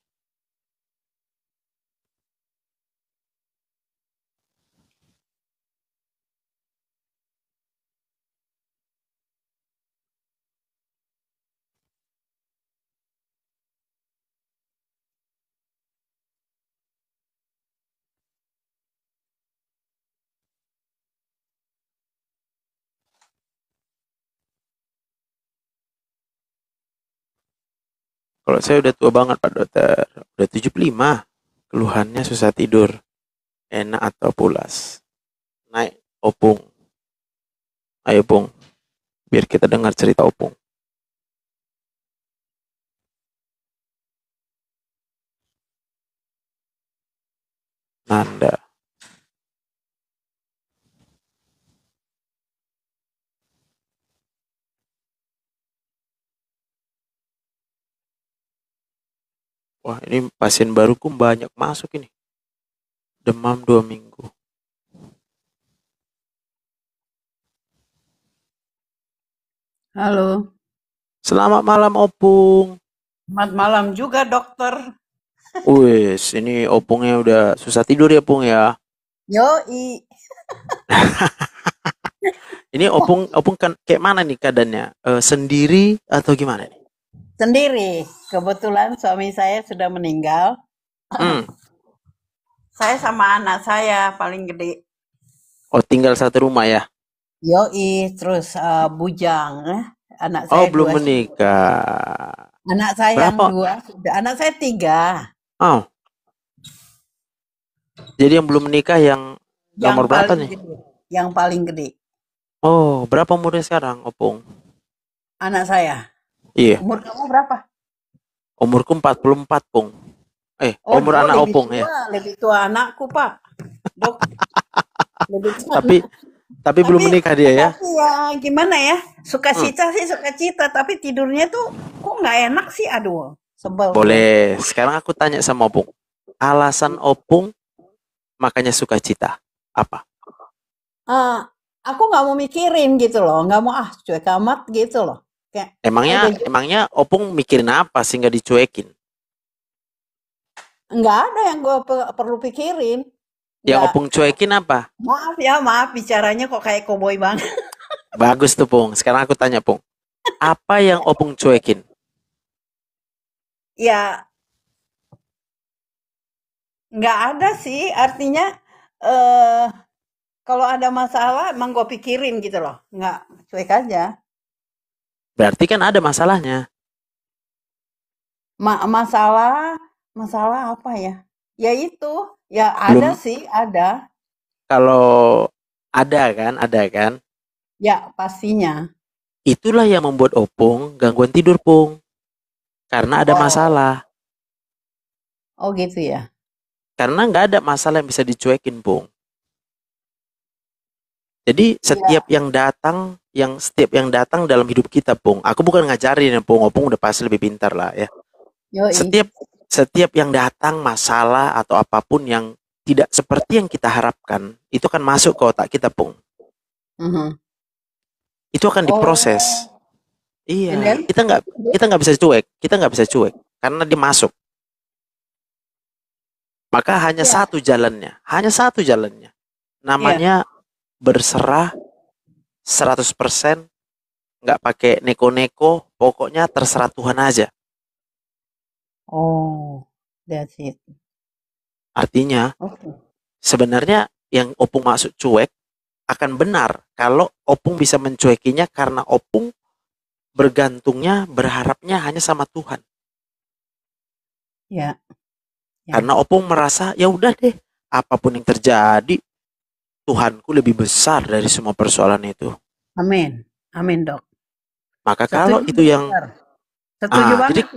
Kalau saya udah tua banget Pak Dokter, udah 75. Keluhannya susah tidur, enak atau pulas, naik opung. Ayo Pung, biar kita dengar cerita opung. Nanda. Wah, ini pasien baruku banyak masuk ini. Demam 2 minggu.
Halo,
Selamat malam Opung.
selamat malam juga dokter.
Wis, ini opungnya udah susah tidur ya Pung ya.
Yoi,
Ini opung kan kayak mana nih keadaannya? Sendiri atau gimana nih?
sendiri. Kebetulan suami saya sudah meninggal.
Hmm.
Saya sama anak saya paling gede.
Oh, tinggal satu rumah ya?
Yoi, terus bujang. Anak
Oh,
saya
belum
dua.
menikah.
Anak saya yang
Berapa?
dua sudah. Anak saya 3.
Oh. Jadi yang belum menikah yang
Yang
nomor berapa
paling
nih?
gede. Yang paling gede.
Oh, berapa umurnya sekarang, Opung?
Anak saya.
Iya,
Umur kamu berapa?
umurku 44, Pung.
Oh,
Umur
oh,
anak
lebih
Opung
tua,
ya.
lebih tua anakku, Pak. Dok, lebih tua.
Tapi belum menikah dia ya.
Tapi ya gimana ya, sukacita sih sukacita, tapi tidurnya tuh kok nggak enak sih, aduh, sebel.
Boleh. Sekarang aku tanya sama Opung. Alasan Opung makanya sukacita apa?
Aku nggak mau mikirin gitu loh, nggak mau cuek amat gitu loh. Kayak
Emangnya Opung mikirin apa sehingga dicuekin?
nggak ada yang gue perlu pikirin.
Yang
Nggak.
Opung cuekin apa?
Maaf bicaranya kok kayak koboi banget.
Bagus tuh Pung. Sekarang aku tanya Pung. Apa yang Opung cuekin?
Ya nggak ada sih, artinya kalau ada masalah emang gue pikirin gitu loh, nggak cuek aja.
Berarti kan ada masalahnya.
Masalah apa ya? Ya itu, ya ada sih, ada.
Kalau ada kan?
Ya pastinya.
Itulah yang membuat Opung gangguan tidur, Pung. Karena ada masalah.
Oh gitu ya.
Karena nggak ada masalah yang bisa dicuekin, Pung. Jadi setiap yang datang dalam hidup kita, Pung. Aku bukan ngajarin ya, Pung. Opung udah pasti lebih pintar lah ya.
Yoi.
Setiap yang datang masalah atau apapun yang tidak seperti yang kita harapkan, itu kan masuk ke otak kita, Pung.
Mhm.
Itu akan diproses.
Oh, and
Iya,
then
kita nggak bisa cuek, karena dia masuk. Maka hanya
ya,
satu jalannya, namanya berserah 100%, nggak pakai neko-neko, pokoknya terserah Tuhan aja.
oh, that's it.
Artinya
Oke.
sebenarnya yang opung masuk cuek akan benar kalau opung bisa mencuekinya, karena opung bergantungnya, berharapnya hanya sama Tuhan.
Ya, ya.
Karena opung merasa ya udah deh, apapun yang terjadi, Tuhanku lebih besar dari semua persoalan itu.
Amin. Amin, Dok.
Maka kalau
Setuju
itu yang
benar. Setuju
jadi
banget itu.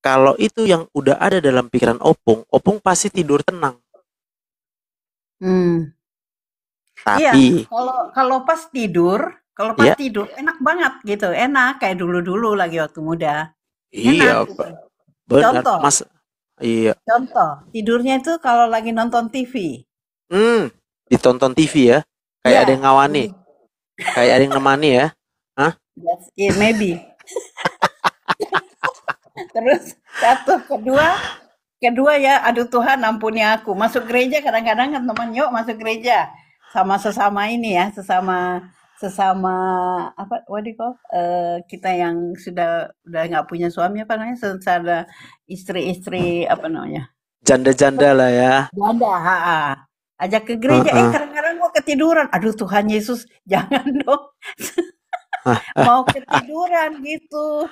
kalau itu yang udah ada dalam pikiran opung pasti tidur tenang.
Hmm. Iya,
Tapi
kalau pas
ya
tidur enak banget gitu, enak kayak dulu-dulu lagi waktu muda.
iya
Enak gitu.
Pak, benar
Contoh,
Mas. Iya.
tidurnya itu kalau lagi nonton TV.
Ditonton TV ya. Kayak ada
Iya,
yang ngawani, kayak ada yang nemani ya. Hah?
that's it, maybe. Terus kedua ya, aduh Tuhan ampuni aku. Masuk gereja kadang-kadang kan teman, yuk masuk gereja sama sesama ini ya, sesama sesama apa what do you call, kita yang udah nggak punya suami apa namanya, sesama istri-istri apa namanya,
Janda-janda lah ya.
janda, ajak ke gereja,
Heeh.
kadang-kadang gua ketiduran, aduh Tuhan Yesus jangan dong, mau ketiduran gitu.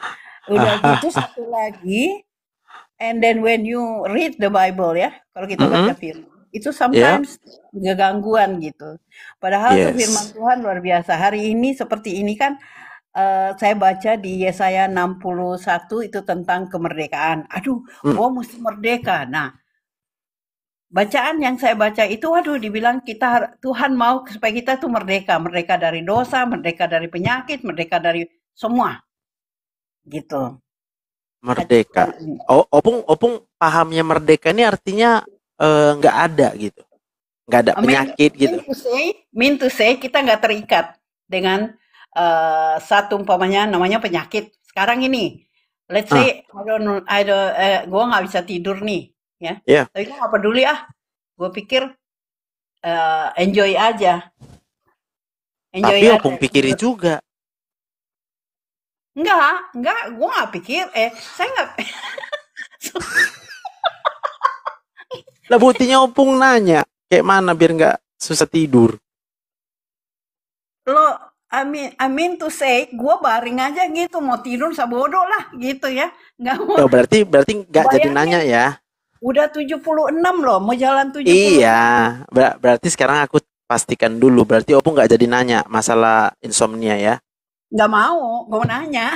Udah gitu satu lagi, and then when you read the Bible ya, kalau kita baca firman, itu
Ya,
sometimes gangguan gitu. Padahal tuh firman
yes.
Tuhan luar biasa. Hari ini seperti ini kan, saya baca di Yesaya 61 itu tentang kemerdekaan. Aduh,
Hmm.
gua mesti merdeka. Nah, bacaan yang saya baca itu, waduh, dibilang Tuhan mau supaya kita tuh merdeka, merdeka dari dosa, merdeka dari penyakit, merdeka dari semua, gitu.
Merdeka. Opung pahamnya merdeka ini artinya nggak ada gitu, nggak ada
I mean,
penyakit gitu.
mean to say kita nggak terikat dengan satu umpamanya namanya penyakit. Sekarang ini, let's
Ah,
say gue nggak bisa tidur nih, ya.
ya.
Tapi gue nggak peduli ah. Gue pikir enjoy aja,
Tapi
enjoy
opung
aja.
pikiri juga.
Enggak, gue nggak pikir. Saya nggak.
Lah buktinya opung nanya, kayak mana biar nggak susah tidur.
Lo, I mean to say, gue baring aja gitu, mau tidur sabodo lah gitu ya. Nggak mau.
Oh, berarti nggak jadi
Bayangin,
nanya ya.
udah 76 loh, mau jalan 76.
Iya, berarti sekarang aku pastikan dulu. Berarti opung nggak jadi nanya masalah insomnia ya.
Nggak mau, gue mau nanya.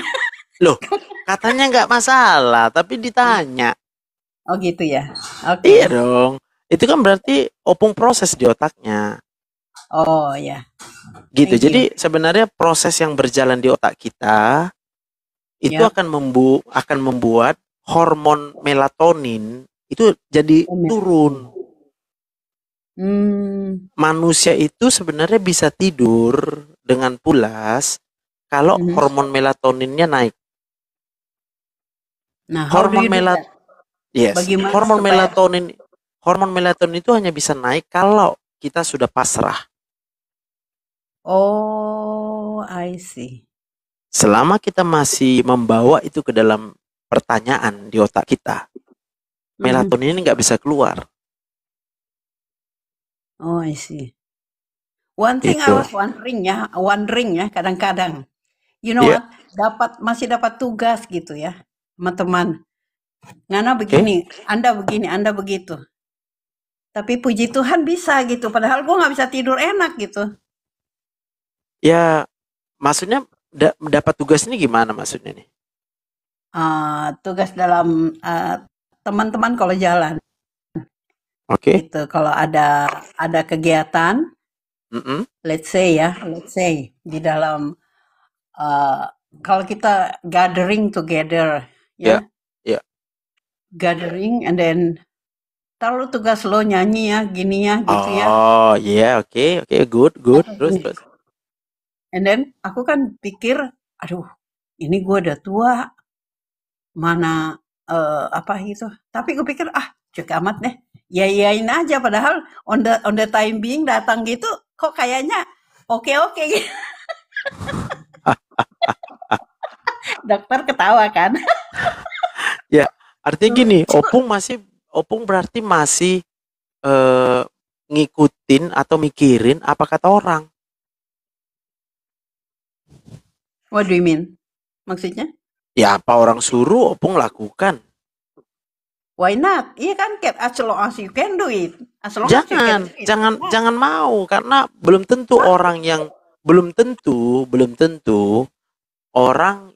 Loh, katanya nggak masalah, tapi ditanya.
Oh gitu ya, oke.
Iya dong. Itu kan berarti opung proses di otaknya.
Oh ya,
Gitu.
thank
Jadi
you.
sebenarnya proses yang berjalan di otak kita itu
Yap.
akan membuat hormon melatonin itu jadi turun. Manusia itu sebenarnya bisa tidur dengan pulas kalau hormon melatoninnya naik.
Nah, how do you do that?
Yes.
Bagaimana
Hormon melatonin itu hanya bisa naik kalau kita sudah pasrah.
Oh, I see.
Selama kita masih membawa itu ke dalam pertanyaan di otak kita, melatonin ini nggak bisa keluar.
Oh, I see. One thing I
Gitu.
was wondering ya, kadang-kadang, you know
Iya.
what, masih dapat tugas gitu ya, teman-teman. Ngana begini, Anda begini, Anda begitu. Tapi puji Tuhan bisa gitu, padahal gue nggak bisa tidur enak gitu.
Ya, maksudnya dapat tugas ini gimana maksudnya nih?
Tugas dalam teman-teman kalau jalan.
Oke.
Gitu, kalau ada kegiatan, let's say di dalam kalau kita gathering together, ya, gathering, and then taruh tugas lo nyanyi ya, gini ya, gitu ya.
Oh iya, oke, good, terus.
And then aku kan pikir, aduh, ini gue udah tua, mana apa gitu. Tapi gue pikir cek amat deh. Ya iyain aja, padahal on the time being datang gitu kok kayaknya oke gitu. Dokter ketawa kan.
Ya, artinya gini, Opung berarti masih ngikutin atau mikirin apa kata orang.
What do you mean? Maksudnya?
Ya, apa orang suruh Opung lakukan.
Why not? Iya kan, as long as you can do it. As long as you can do it.
Jangan mau, karena belum tentu orang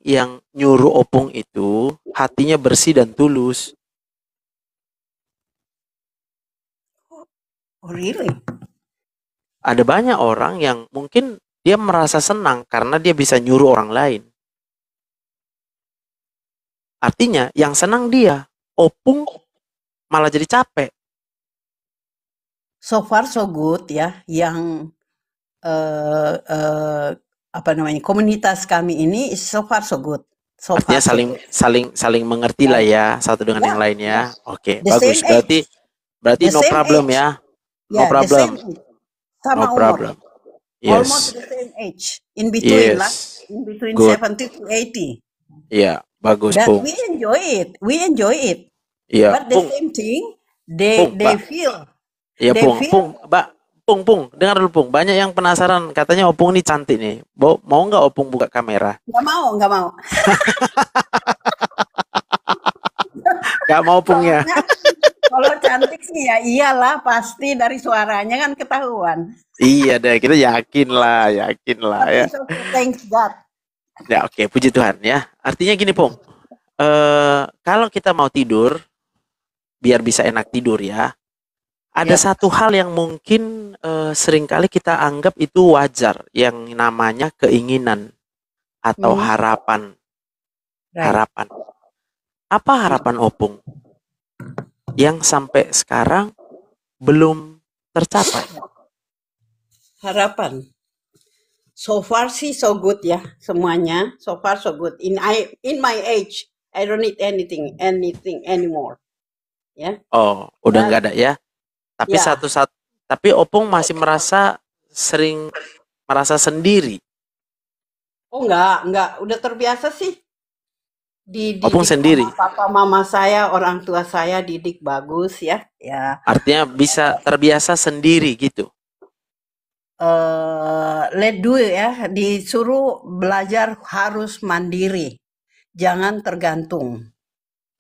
yang nyuruh Opung itu hatinya bersih dan tulus.
Oh really?
Ada banyak orang yang mungkin dia merasa senang karena dia bisa nyuruh orang lain. Artinya yang senang dia, Opung malah jadi capek.
So far so good ya, yang komunitas kami ini so far so good.
Artinya saling mengerti lah ya satu dengan yang lainnya. Oke, bagus. Berarti no problem ya. No problem.
Sama
no problem.
Yes. Almost the same age. In between lah. In between good. 70 to 80.
Iya, bagus,
Pung. We enjoy it.
Iya,
but the same thing they feel.
Iya, Pung, dengar dulu Pung. Banyak yang penasaran, katanya Opung ini cantik nih. Mau nggak Opung buka kamera?
Nggak mau.
Nggak mau Pung ya?
Kalau cantik sih ya iyalah, pasti dari suaranya kan ketahuan.
Iya deh, kita yakin lah ya.
Okay, thanks God.
Ya oke, puji Tuhan ya. Artinya gini Pung, kalau kita mau tidur, biar bisa enak tidur ya, ada satu hal yang mungkin seringkali kita anggap itu wajar, yang namanya keinginan atau harapan.
Right.
Harapan. Apa harapan Opung yang sampai sekarang belum tercapai?
Harapan. So far sih so good ya, semuanya. So far so good. In my age, I don't need anything anymore. Ya.
Oh, udah nggak ada ya. Tapi tapi Opung masih sering merasa sendiri.
Oh enggak, udah terbiasa sih.
Opung sendiri.
Papa mama saya, orang tua saya didik bagus ya.
Artinya bisa terbiasa sendiri gitu.
Let do ya, disuruh belajar harus mandiri, jangan tergantung.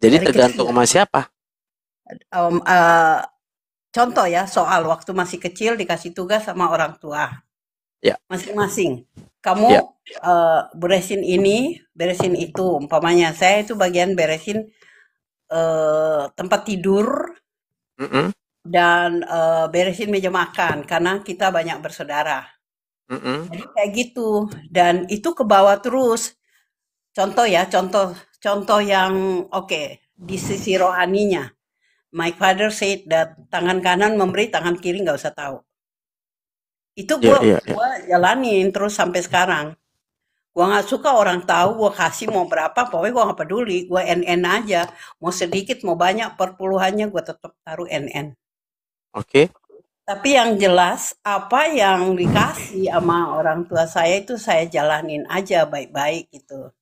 Jadi tergantung sama siapa?
Contoh ya, soal waktu masih kecil dikasih tugas sama orang tua.
Ya.
Masing-masing. Kamu beresin ini, beresin itu. Umpamanya saya itu bagian beresin tempat tidur dan beresin meja makan karena kita banyak bersaudara. Jadi kayak gitu. Dan itu ke bawah terus. Contoh yang di sisi rohaninya. My father said that tangan kanan memberi, tangan kiri nggak usah tahu. Itu gue jalanin terus sampai sekarang. Gue nggak suka orang tahu, gue kasih mau berapa, pokoknya gue nggak peduli. Gue NN aja, mau sedikit mau banyak perpuluhannya gue tetap taruh NN.
Oke.
Tapi yang jelas apa yang dikasih sama orang tua saya itu saya jalanin aja baik-baik gitu.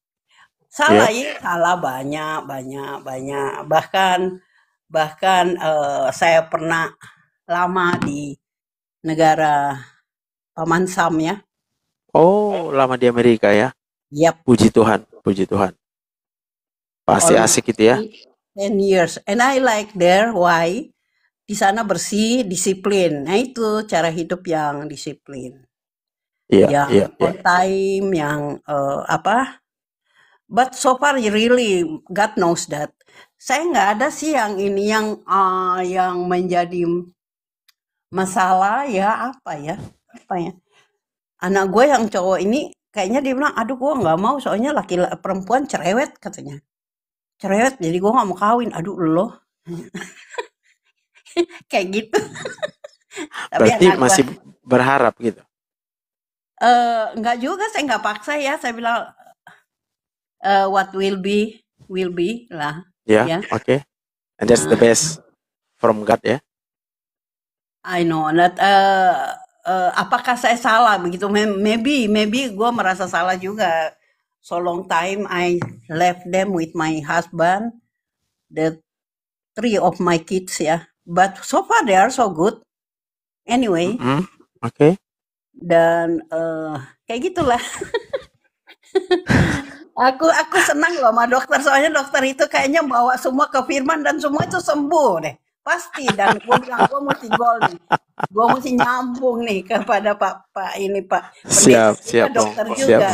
Salah salah banyak. Bahkan saya pernah lama di negara Paman Sam ya.
Oh, lama di Amerika ya?
Yep.
Puji Tuhan. Pasti asik gitu ya.
10 years. And I like there, why? Di sana bersih, disiplin. Nah itu cara hidup yang disiplin. Yang on time, yang But so far really, God knows that. Saya nggak ada sih yang ini yang menjadi masalah ya apa ya anak gue yang cowok ini kayaknya dia bilang aduh gue nggak mau soalnya perempuan cerewet katanya jadi gue nggak mau kawin aduh lo kayak gitu.
Berarti masih berharap gitu.
Enggak juga, saya nggak paksa ya. Saya bilang what will be lah.
Ya,
Ya,
oke. And that's the best from God ya.
I know that. Apakah saya salah begitu? Maybe gue merasa salah juga. So long time I left them with my husband, the 3 of my kids ya. But so far they are so good. Anyway,
Oke.
dan kayak gitulah. Aku senang loh sama dokter, soalnya dokter itu kayaknya bawa semua ke Firman dan semua itu sembuh deh. Pasti. Dan gue bilang gue mesti gol nih. Gue mesti nyambung nih kepada Pak pendeta
Siap,
juga
siap dong.
dokter
Siap.
juga.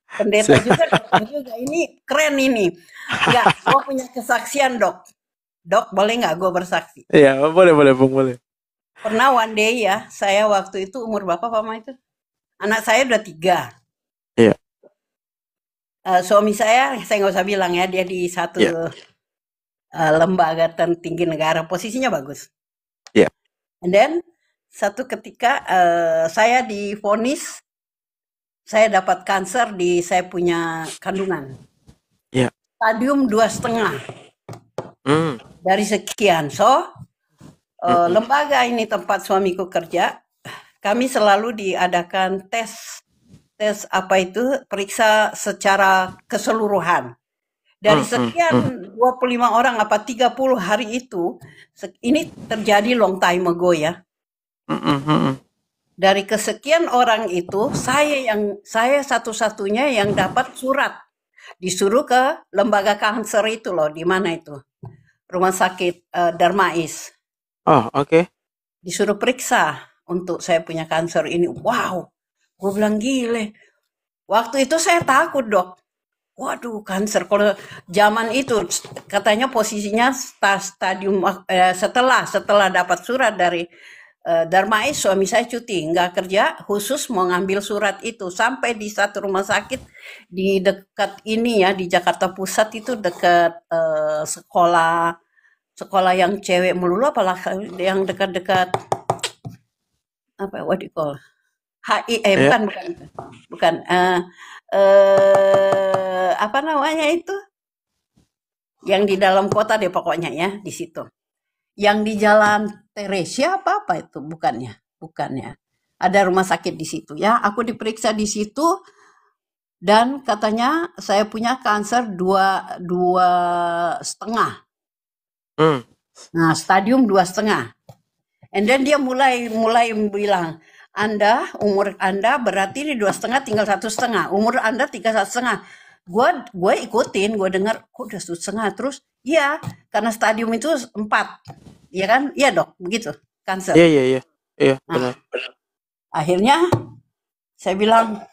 Pendeta
Siap.
juga dokter juga. Ini keren ini. Enggak, gue punya kesaksian dok. Dok, boleh nggak gue bersaksi?
Iya, boleh Bung, boleh.
Pernah one day ya, saya waktu itu umur berapa Pak Ma itu? Anak saya udah 3.
Iya.
Suami saya nggak usah bilang ya, dia di satu
Iya.
lembaga tertinggi negara, posisinya bagus.
Iya.
And then satu ketika saya divonis saya dapat kanker di saya punya kandungan.
Iya.
Stadium 2,5 dari sekian. So lembaga ini tempat suamiku kerja, kami selalu diadakan tes apa itu, periksa secara keseluruhan. Dari sekian 25 orang apa 30 hari itu, ini terjadi long time ago ya. Dari kesekian orang itu, saya satu-satunya yang dapat surat. Disuruh ke lembaga kanker itu loh, di mana itu? Rumah sakit Darmais.
Oh, oke.
Disuruh periksa untuk saya punya kanker ini. Wow, gue bilang gile. Waktu itu saya takut dok. Waduh, kanker. Kalau zaman itu katanya posisinya stadium setelah dapat surat dari Darmais, suami saya cuti, nggak kerja, khusus mau ngambil surat itu. Sampai di satu rumah sakit di dekat ini ya, di Jakarta Pusat itu dekat sekolah yang cewek melulu, apalah yang dekat-dekat apa? What do you call? HI, bukan. Apa namanya itu? Yang di dalam kota deh pokoknya ya, di situ. Yang di Jalan Teresia apa itu? Bukannya. Ada rumah sakit di situ ya. Aku diperiksa di situ dan katanya saya punya kanker 2,5. Nah, stadium 2,5. And then dia mulai bilang, umur Anda berarti di 2,5 tinggal 1,5. Umur Anda 3,5. Gue ikutin, gue dengar kok udah 1,5 terus. Iya, karena stadium itu 4. Iya kan? Iya dok, begitu. Kanker.
Iya, benar.
Akhirnya saya bilang,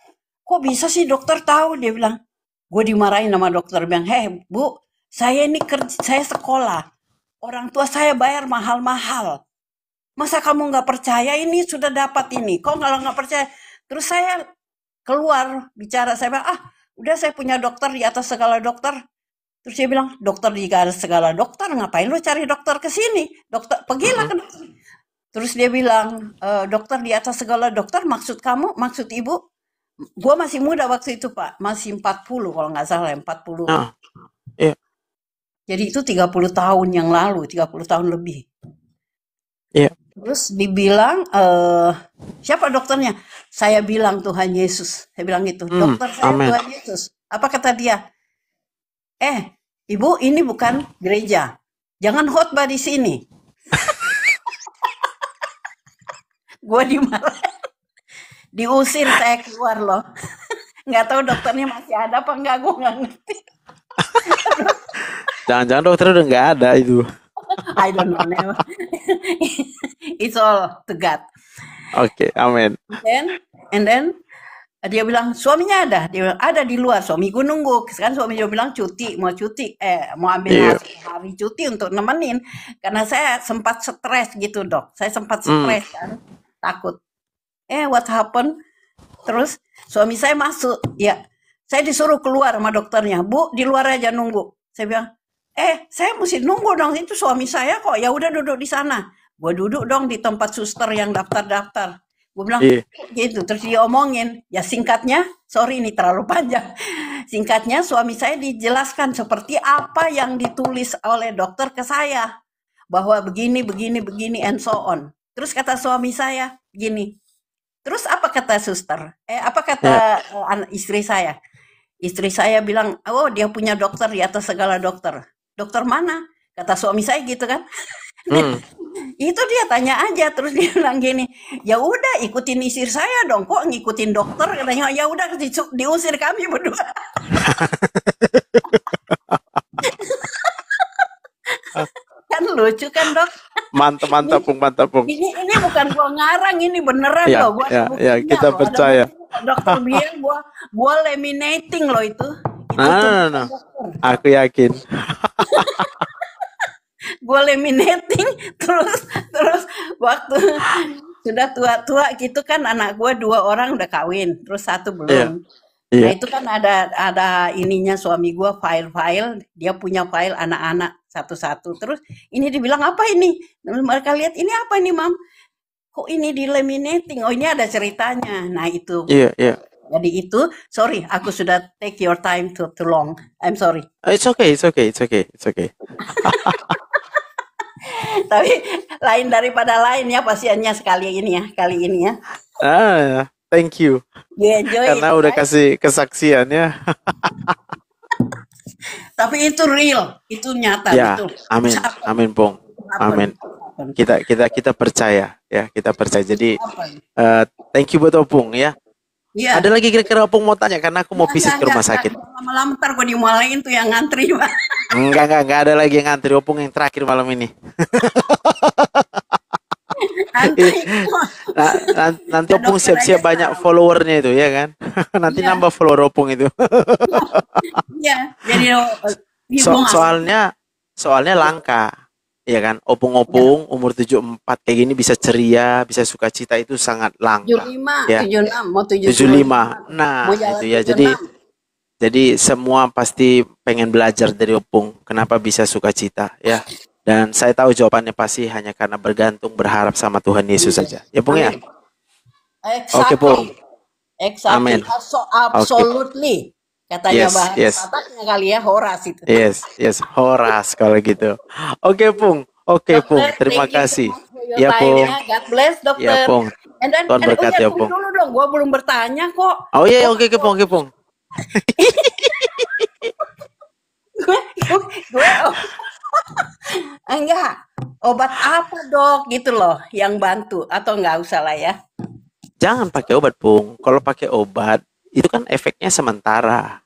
kok bisa sih dokter tahu? Dia bilang, gue dimarahin sama dokter, bilang, Bu, saya ini saya sekolah, orang tua saya bayar mahal-mahal. Masa kamu nggak percaya ini sudah dapat ini? Kok kalau nggak percaya? Terus saya keluar bicara, saya bilang, udah saya punya dokter di atas segala dokter. Terus dia bilang, dokter di atas segala dokter, ngapain lu cari dokter ke sini? Dokter, pergilah ke dokter. Terus dia bilang, dokter di atas segala dokter, maksud kamu, maksud ibu? Gue masih muda waktu itu Pak, masih 40 kalau nggak salah, 40.
Iya.
Jadi itu 30 tahun yang lalu, 30 tahun lebih.
Iya.
Terus dibilang, siapa dokternya? Saya bilang Tuhan Yesus. Saya bilang gitu, dokter saya
amen.
Tuhan Yesus. Apa kata dia? Ibu ini bukan gereja. Jangan khotbah di sini. Gue dimarahin. Diusir saya keluar loh. Nggak tahu dokternya masih ada apa enggak, gue nggak ngerti.
Jangan-jangan dokter udah nggak ada itu.
I don't know. Never. It's all to God.
Oke, amin.
And then dia bilang suaminya ada. Dia bilang ada di luar. Suamiku nunggu. Sekarang suami dia bilang mau ambil hari cuti untuk nemenin. Karena saya sempat stres gitu dok. Saya sempat stres kan, takut. What happened? Terus suami saya masuk. Ya, saya disuruh keluar sama dokternya. Bu, di luar aja nunggu. Saya bilang, saya mesti nunggu dong. Itu suami saya kok. Ya udah duduk di sana. Gue duduk dong di tempat suster yang daftar-daftar. Gue bilang
Iya.
gitu, terus dia omongin, ya singkatnya, sorry ini terlalu panjang. Singkatnya suami saya dijelaskan seperti apa yang ditulis oleh dokter ke saya. Bahwa begini, and so on. Terus kata suami saya, gini, terus apa kata suster? Apa kata
Ya.
istri saya? Istri saya bilang, oh dia punya dokter di atas segala dokter. Dokter mana? Kata suami saya gitu kan.
Hmm.
Itu dia tanya aja, terus dia bilang gini, ya udah ikutin istri saya dong, kok ngikutin dokter? Katanya, ya udah diusir kami berdua. Kan lucu kan dok?
Mantap, mantap, Pung, mantap, Pung.
Ini bukan gua ngarang, ini beneran
Ya,
loh, gua
ya,
ada
ya,
buktinya
kita
loh, ada
percaya.
buktinya. Dokter bilang gua laminating loh itu
Nah,
tulisan
nah,
dokter.
aku yakin.
Gue laminating terus waktu sudah tua-tua gitu kan, anak gue 2 orang udah kawin, terus 1
Iya,
belum. Nah
iya.
itu kan ada ininya suami gue, file-file, dia punya file anak-anak satu-satu. Terus ini dibilang apa ini? Mereka lihat ini apa ini mam? Kok ini di laminating? Oh ini ada ceritanya. Nah itu.
Iya, iya.
Jadi itu, sorry, aku sudah take your time too long. I'm sorry.
It's okay, it's okay, it's okay, it's okay.
Tapi lain daripada lain ya pasiennya kali ini ya.
Thank you.
You enjoy it,
Karena udah
right?
kasih kesaksian ya.
Tapi itu real, itu nyata,
Ya,
itu.
amin,
Happen,
amin, Pung, amin.
happen.
Kita percaya ya, kita percaya. Jadi thank you buat Opung ya.
Iya.
Ada lagi kira-kira Opung mau tanya karena aku mau visit ke rumah sakit.
Lama-lama ntar gue dimalain tuh yang ngantri.
Enggak ada lagi yang ngantri. Opung yang terakhir malam ini. Nanti Opung siap-siap banyak followernya itu ya kan. Nanti
Iya.
nambah follower Opung itu.
Iya, jadi
soalnya langka. Ya kan, opung-opung umur 74 kayak gini bisa ceria, bisa sukacita itu sangat langka.
75,
ya.
76, mau
75. Nah, itu ya. Jadi semua pasti pengen belajar dari Opung kenapa bisa sukacita ya. Dan saya tahu jawabannya pasti hanya karena bergantung, berharap sama Tuhan Yesus saja. Ya, Pung ya. Oke, Pung.
Exactly.
Amin.
Absolutely. Katanya bahasa Bataknya kali ya, Horas itu.
Yes, Horas kalau gitu. Oke, Pung. Terima kasih. Ya, Pung.
God bless, dokter.
Ya, Pung.
Tuhan
berkati ya, Pung.
Dulu dong, gua belum bertanya kok.
Oh iya, oke, Pung.
gue enggak, obat apa dok gitu loh yang bantu, atau enggak usah lah ya?
Jangan pakai obat, Pung. Kalau pakai obat itu kan efeknya sementara.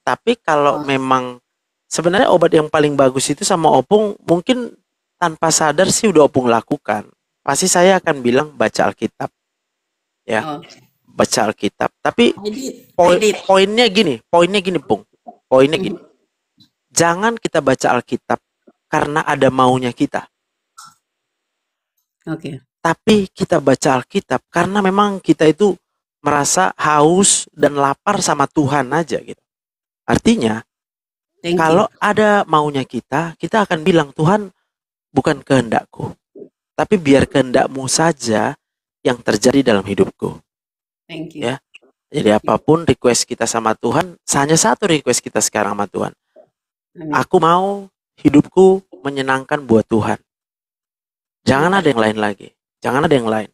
Tapi kalau memang sebenarnya obat yang paling bagus itu sama Opung mungkin tanpa sadar sih udah Opung lakukan. Pasti saya akan bilang baca Alkitab. Ya. Baca Alkitab. Tapi poinnya gini, Pung. Poinnya gini. Jangan kita baca Alkitab karena ada maunya kita.
Oke.
Tapi kita baca Alkitab karena memang kita itu merasa haus dan lapar sama Tuhan aja gitu. Artinya, kalau ada maunya kita akan bilang, Tuhan, bukan kehendakku, tapi biar kehendak-Mu saja yang terjadi dalam hidupku.
Thank you.
Ya. Jadi apapun request kita sama Tuhan, hanya satu request kita sekarang sama Tuhan. Aku mau hidupku menyenangkan buat Tuhan. Jangan ada yang lain lagi. Jangan ada yang lain.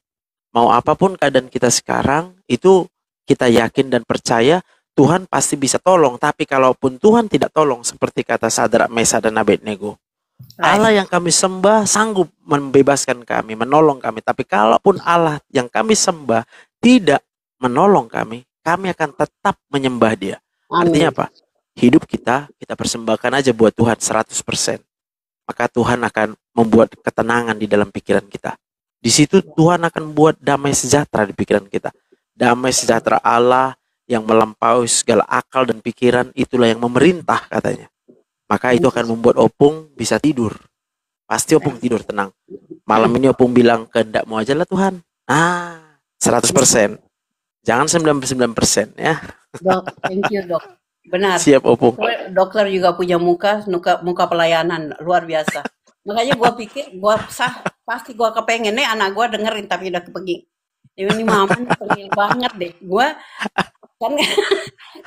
Mau apapun keadaan kita sekarang, itu kita yakin dan percaya Tuhan pasti bisa tolong. Tapi kalaupun Tuhan tidak tolong, seperti kata Sadrak, Mesak, dan Abednego, Allah yang kami sembah sanggup membebaskan kami, menolong kami. Tapi kalaupun Allah yang kami sembah tidak menolong kami akan tetap menyembah Dia. Artinya apa? Hidup kita persembahkan aja buat Tuhan 100%. Maka Tuhan akan membuat ketenangan di dalam pikiran kita. Di situ Tuhan akan buat damai sejahtera di pikiran kita. Damai sejahtera Allah yang melampaui segala akal dan pikiran, itulah yang memerintah katanya. Maka itu akan membuat Opung bisa tidur. Pasti Opung tidur tenang. Malam ini Opung bilang, kehendak-Mu aja lah Tuhan. 100%. Jangan 99% ya.
Dok, thank you dok. Benar.
Siap Opung.
Dokter juga punya muka pelayanan luar biasa. Makanya gue pikir pasti gue kepengen nih anak gue dengerin, tapi udah pergi. Ini mama nih tengil banget deh. Gua kan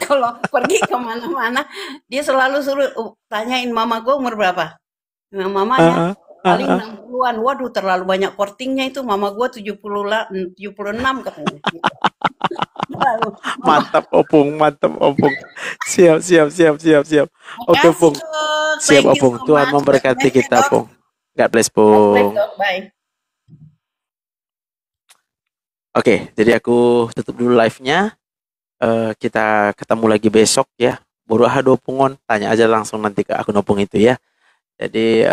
kalau pergi kemana-mana dia selalu suruh tanyain mama gue umur berapa. Nah, mamanya
Heeh,
paling
heeh.
60-an. Waduh, terlalu banyak kortingnya itu. Mama gue 76 katanya. Terlalu. Mama,
Mantap opung, mantap opung. Siap, siap, siap, siap, siap. Oke,
makasih
Pung.
dok.
Siap,
Thank you
opung.
so
Tuhan
much. God
memberkati
bless ya
kita,
dok.
Pung. God bless,
God bless
Pung.
dok. Bye.
Oke, jadi aku tutup dulu live-nya. Kita ketemu lagi besok ya. Baru ada opungon, tanya aja langsung nanti ke akun opung itu ya. Jadi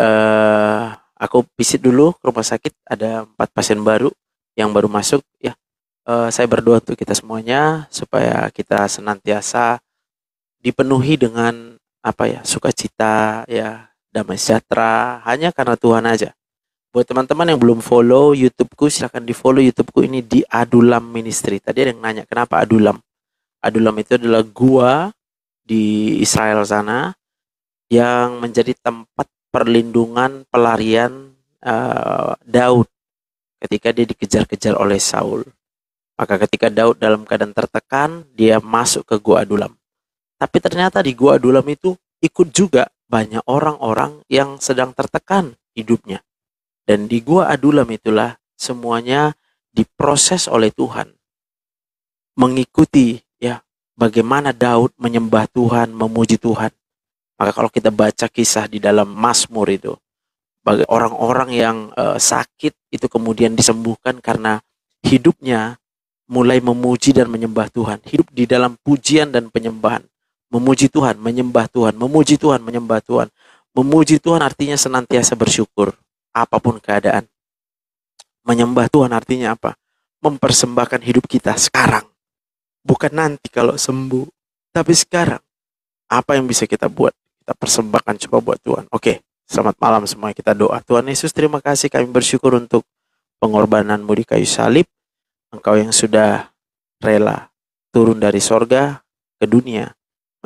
aku visit dulu ke rumah sakit, ada 4 pasien baru yang baru masuk ya. Saya berdoa untuk kita semuanya supaya kita senantiasa dipenuhi dengan apa ya, sukacita ya, damai sejahtera hanya karena Tuhan aja. Buat teman-teman yang belum follow YouTubeku, silahkan di follow YouTubeku ini di Adulam Ministry. Tadi ada yang nanya kenapa Adulam. Adulam itu adalah gua di Israel sana yang menjadi tempat perlindungan pelarian Daud ketika dia dikejar-kejar oleh Saul. Maka ketika Daud dalam keadaan tertekan, dia masuk ke Gua Adulam. Tapi ternyata di Gua Adulam itu ikut juga banyak orang-orang yang sedang tertekan hidupnya. Dan di Gua Adulam itulah semuanya diproses oleh Tuhan. Mengikuti ya bagaimana Daud menyembah Tuhan, memuji Tuhan. Maka kalau kita baca kisah di dalam Mazmur itu, bagi orang-orang yang sakit itu kemudian disembuhkan karena hidupnya mulai memuji dan menyembah Tuhan. Hidup di dalam pujian dan penyembahan. Memuji Tuhan, menyembah Tuhan, memuji Tuhan, menyembah Tuhan. Memuji Tuhan artinya senantiasa bersyukur apapun keadaan. Menyembah Tuhan artinya apa? Mempersembahkan hidup kita sekarang. Bukan nanti kalau sembuh. Tapi sekarang. Apa yang bisa kita buat? Kita persembahkan coba buat Tuhan. Oke, selamat malam semua, kita doa. Tuhan Yesus, terima kasih, kami bersyukur untuk pengorbananmu di kayu salib. Engkau yang sudah rela turun dari sorga ke dunia,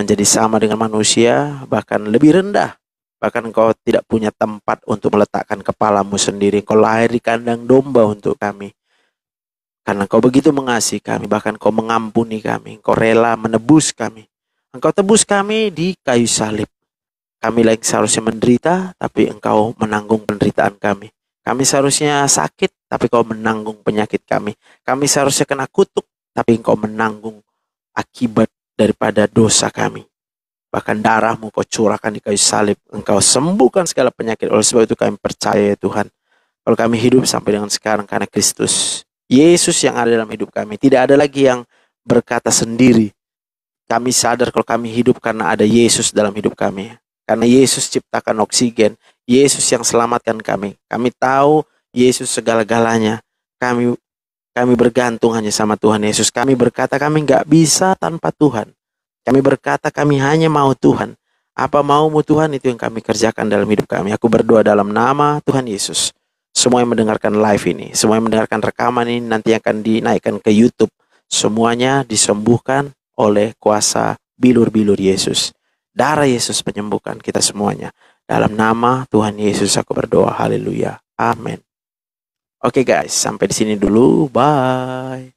menjadi sama dengan manusia, bahkan lebih rendah. Bahkan engkau tidak punya tempat untuk meletakkan kepalamu sendiri. Engkau lahir di kandang domba untuk kami. Karena engkau begitu mengasihi kami, bahkan engkau mengampuni kami. Engkau rela menebus kami. Engkau tebus kami di kayu salib. Kami lagi seharusnya menderita, tapi engkau menanggung penderitaan kami. Kami seharusnya sakit, tapi engkau menanggung penyakit kami. Kami seharusnya kena kutuk, tapi engkau menanggung akibat daripada dosa kami. Bahkan darahmu kau curahkan di kayu salib. Engkau sembuhkan segala penyakit. Oleh sebab itu kami percaya ya Tuhan. Kalau kami hidup sampai dengan sekarang karena Kristus. Yesus yang ada dalam hidup kami. Tidak ada lagi yang berkata sendiri. Kami sadar kalau kami hidup karena ada Yesus dalam hidup kami. Karena Yesus ciptakan oksigen. Yesus yang selamatkan kami. Kami tahu Yesus segala-galanya. Kami bergantung hanya sama Tuhan Yesus. Kami berkata kami nggak bisa tanpa Tuhan. Kami berkata kami hanya mau Tuhan. Apa maumu Tuhan itu yang kami kerjakan dalam hidup kami. Aku berdoa dalam nama Tuhan Yesus. Semua yang mendengarkan live ini, semua yang mendengarkan rekaman ini nanti akan dinaikkan ke YouTube. Semuanya disembuhkan oleh kuasa bilur-bilur Yesus. Darah Yesus menyembuhkan kita semuanya. Dalam nama Tuhan Yesus aku berdoa. Haleluya. Amin. Oke guys, sampai di sini dulu. Bye.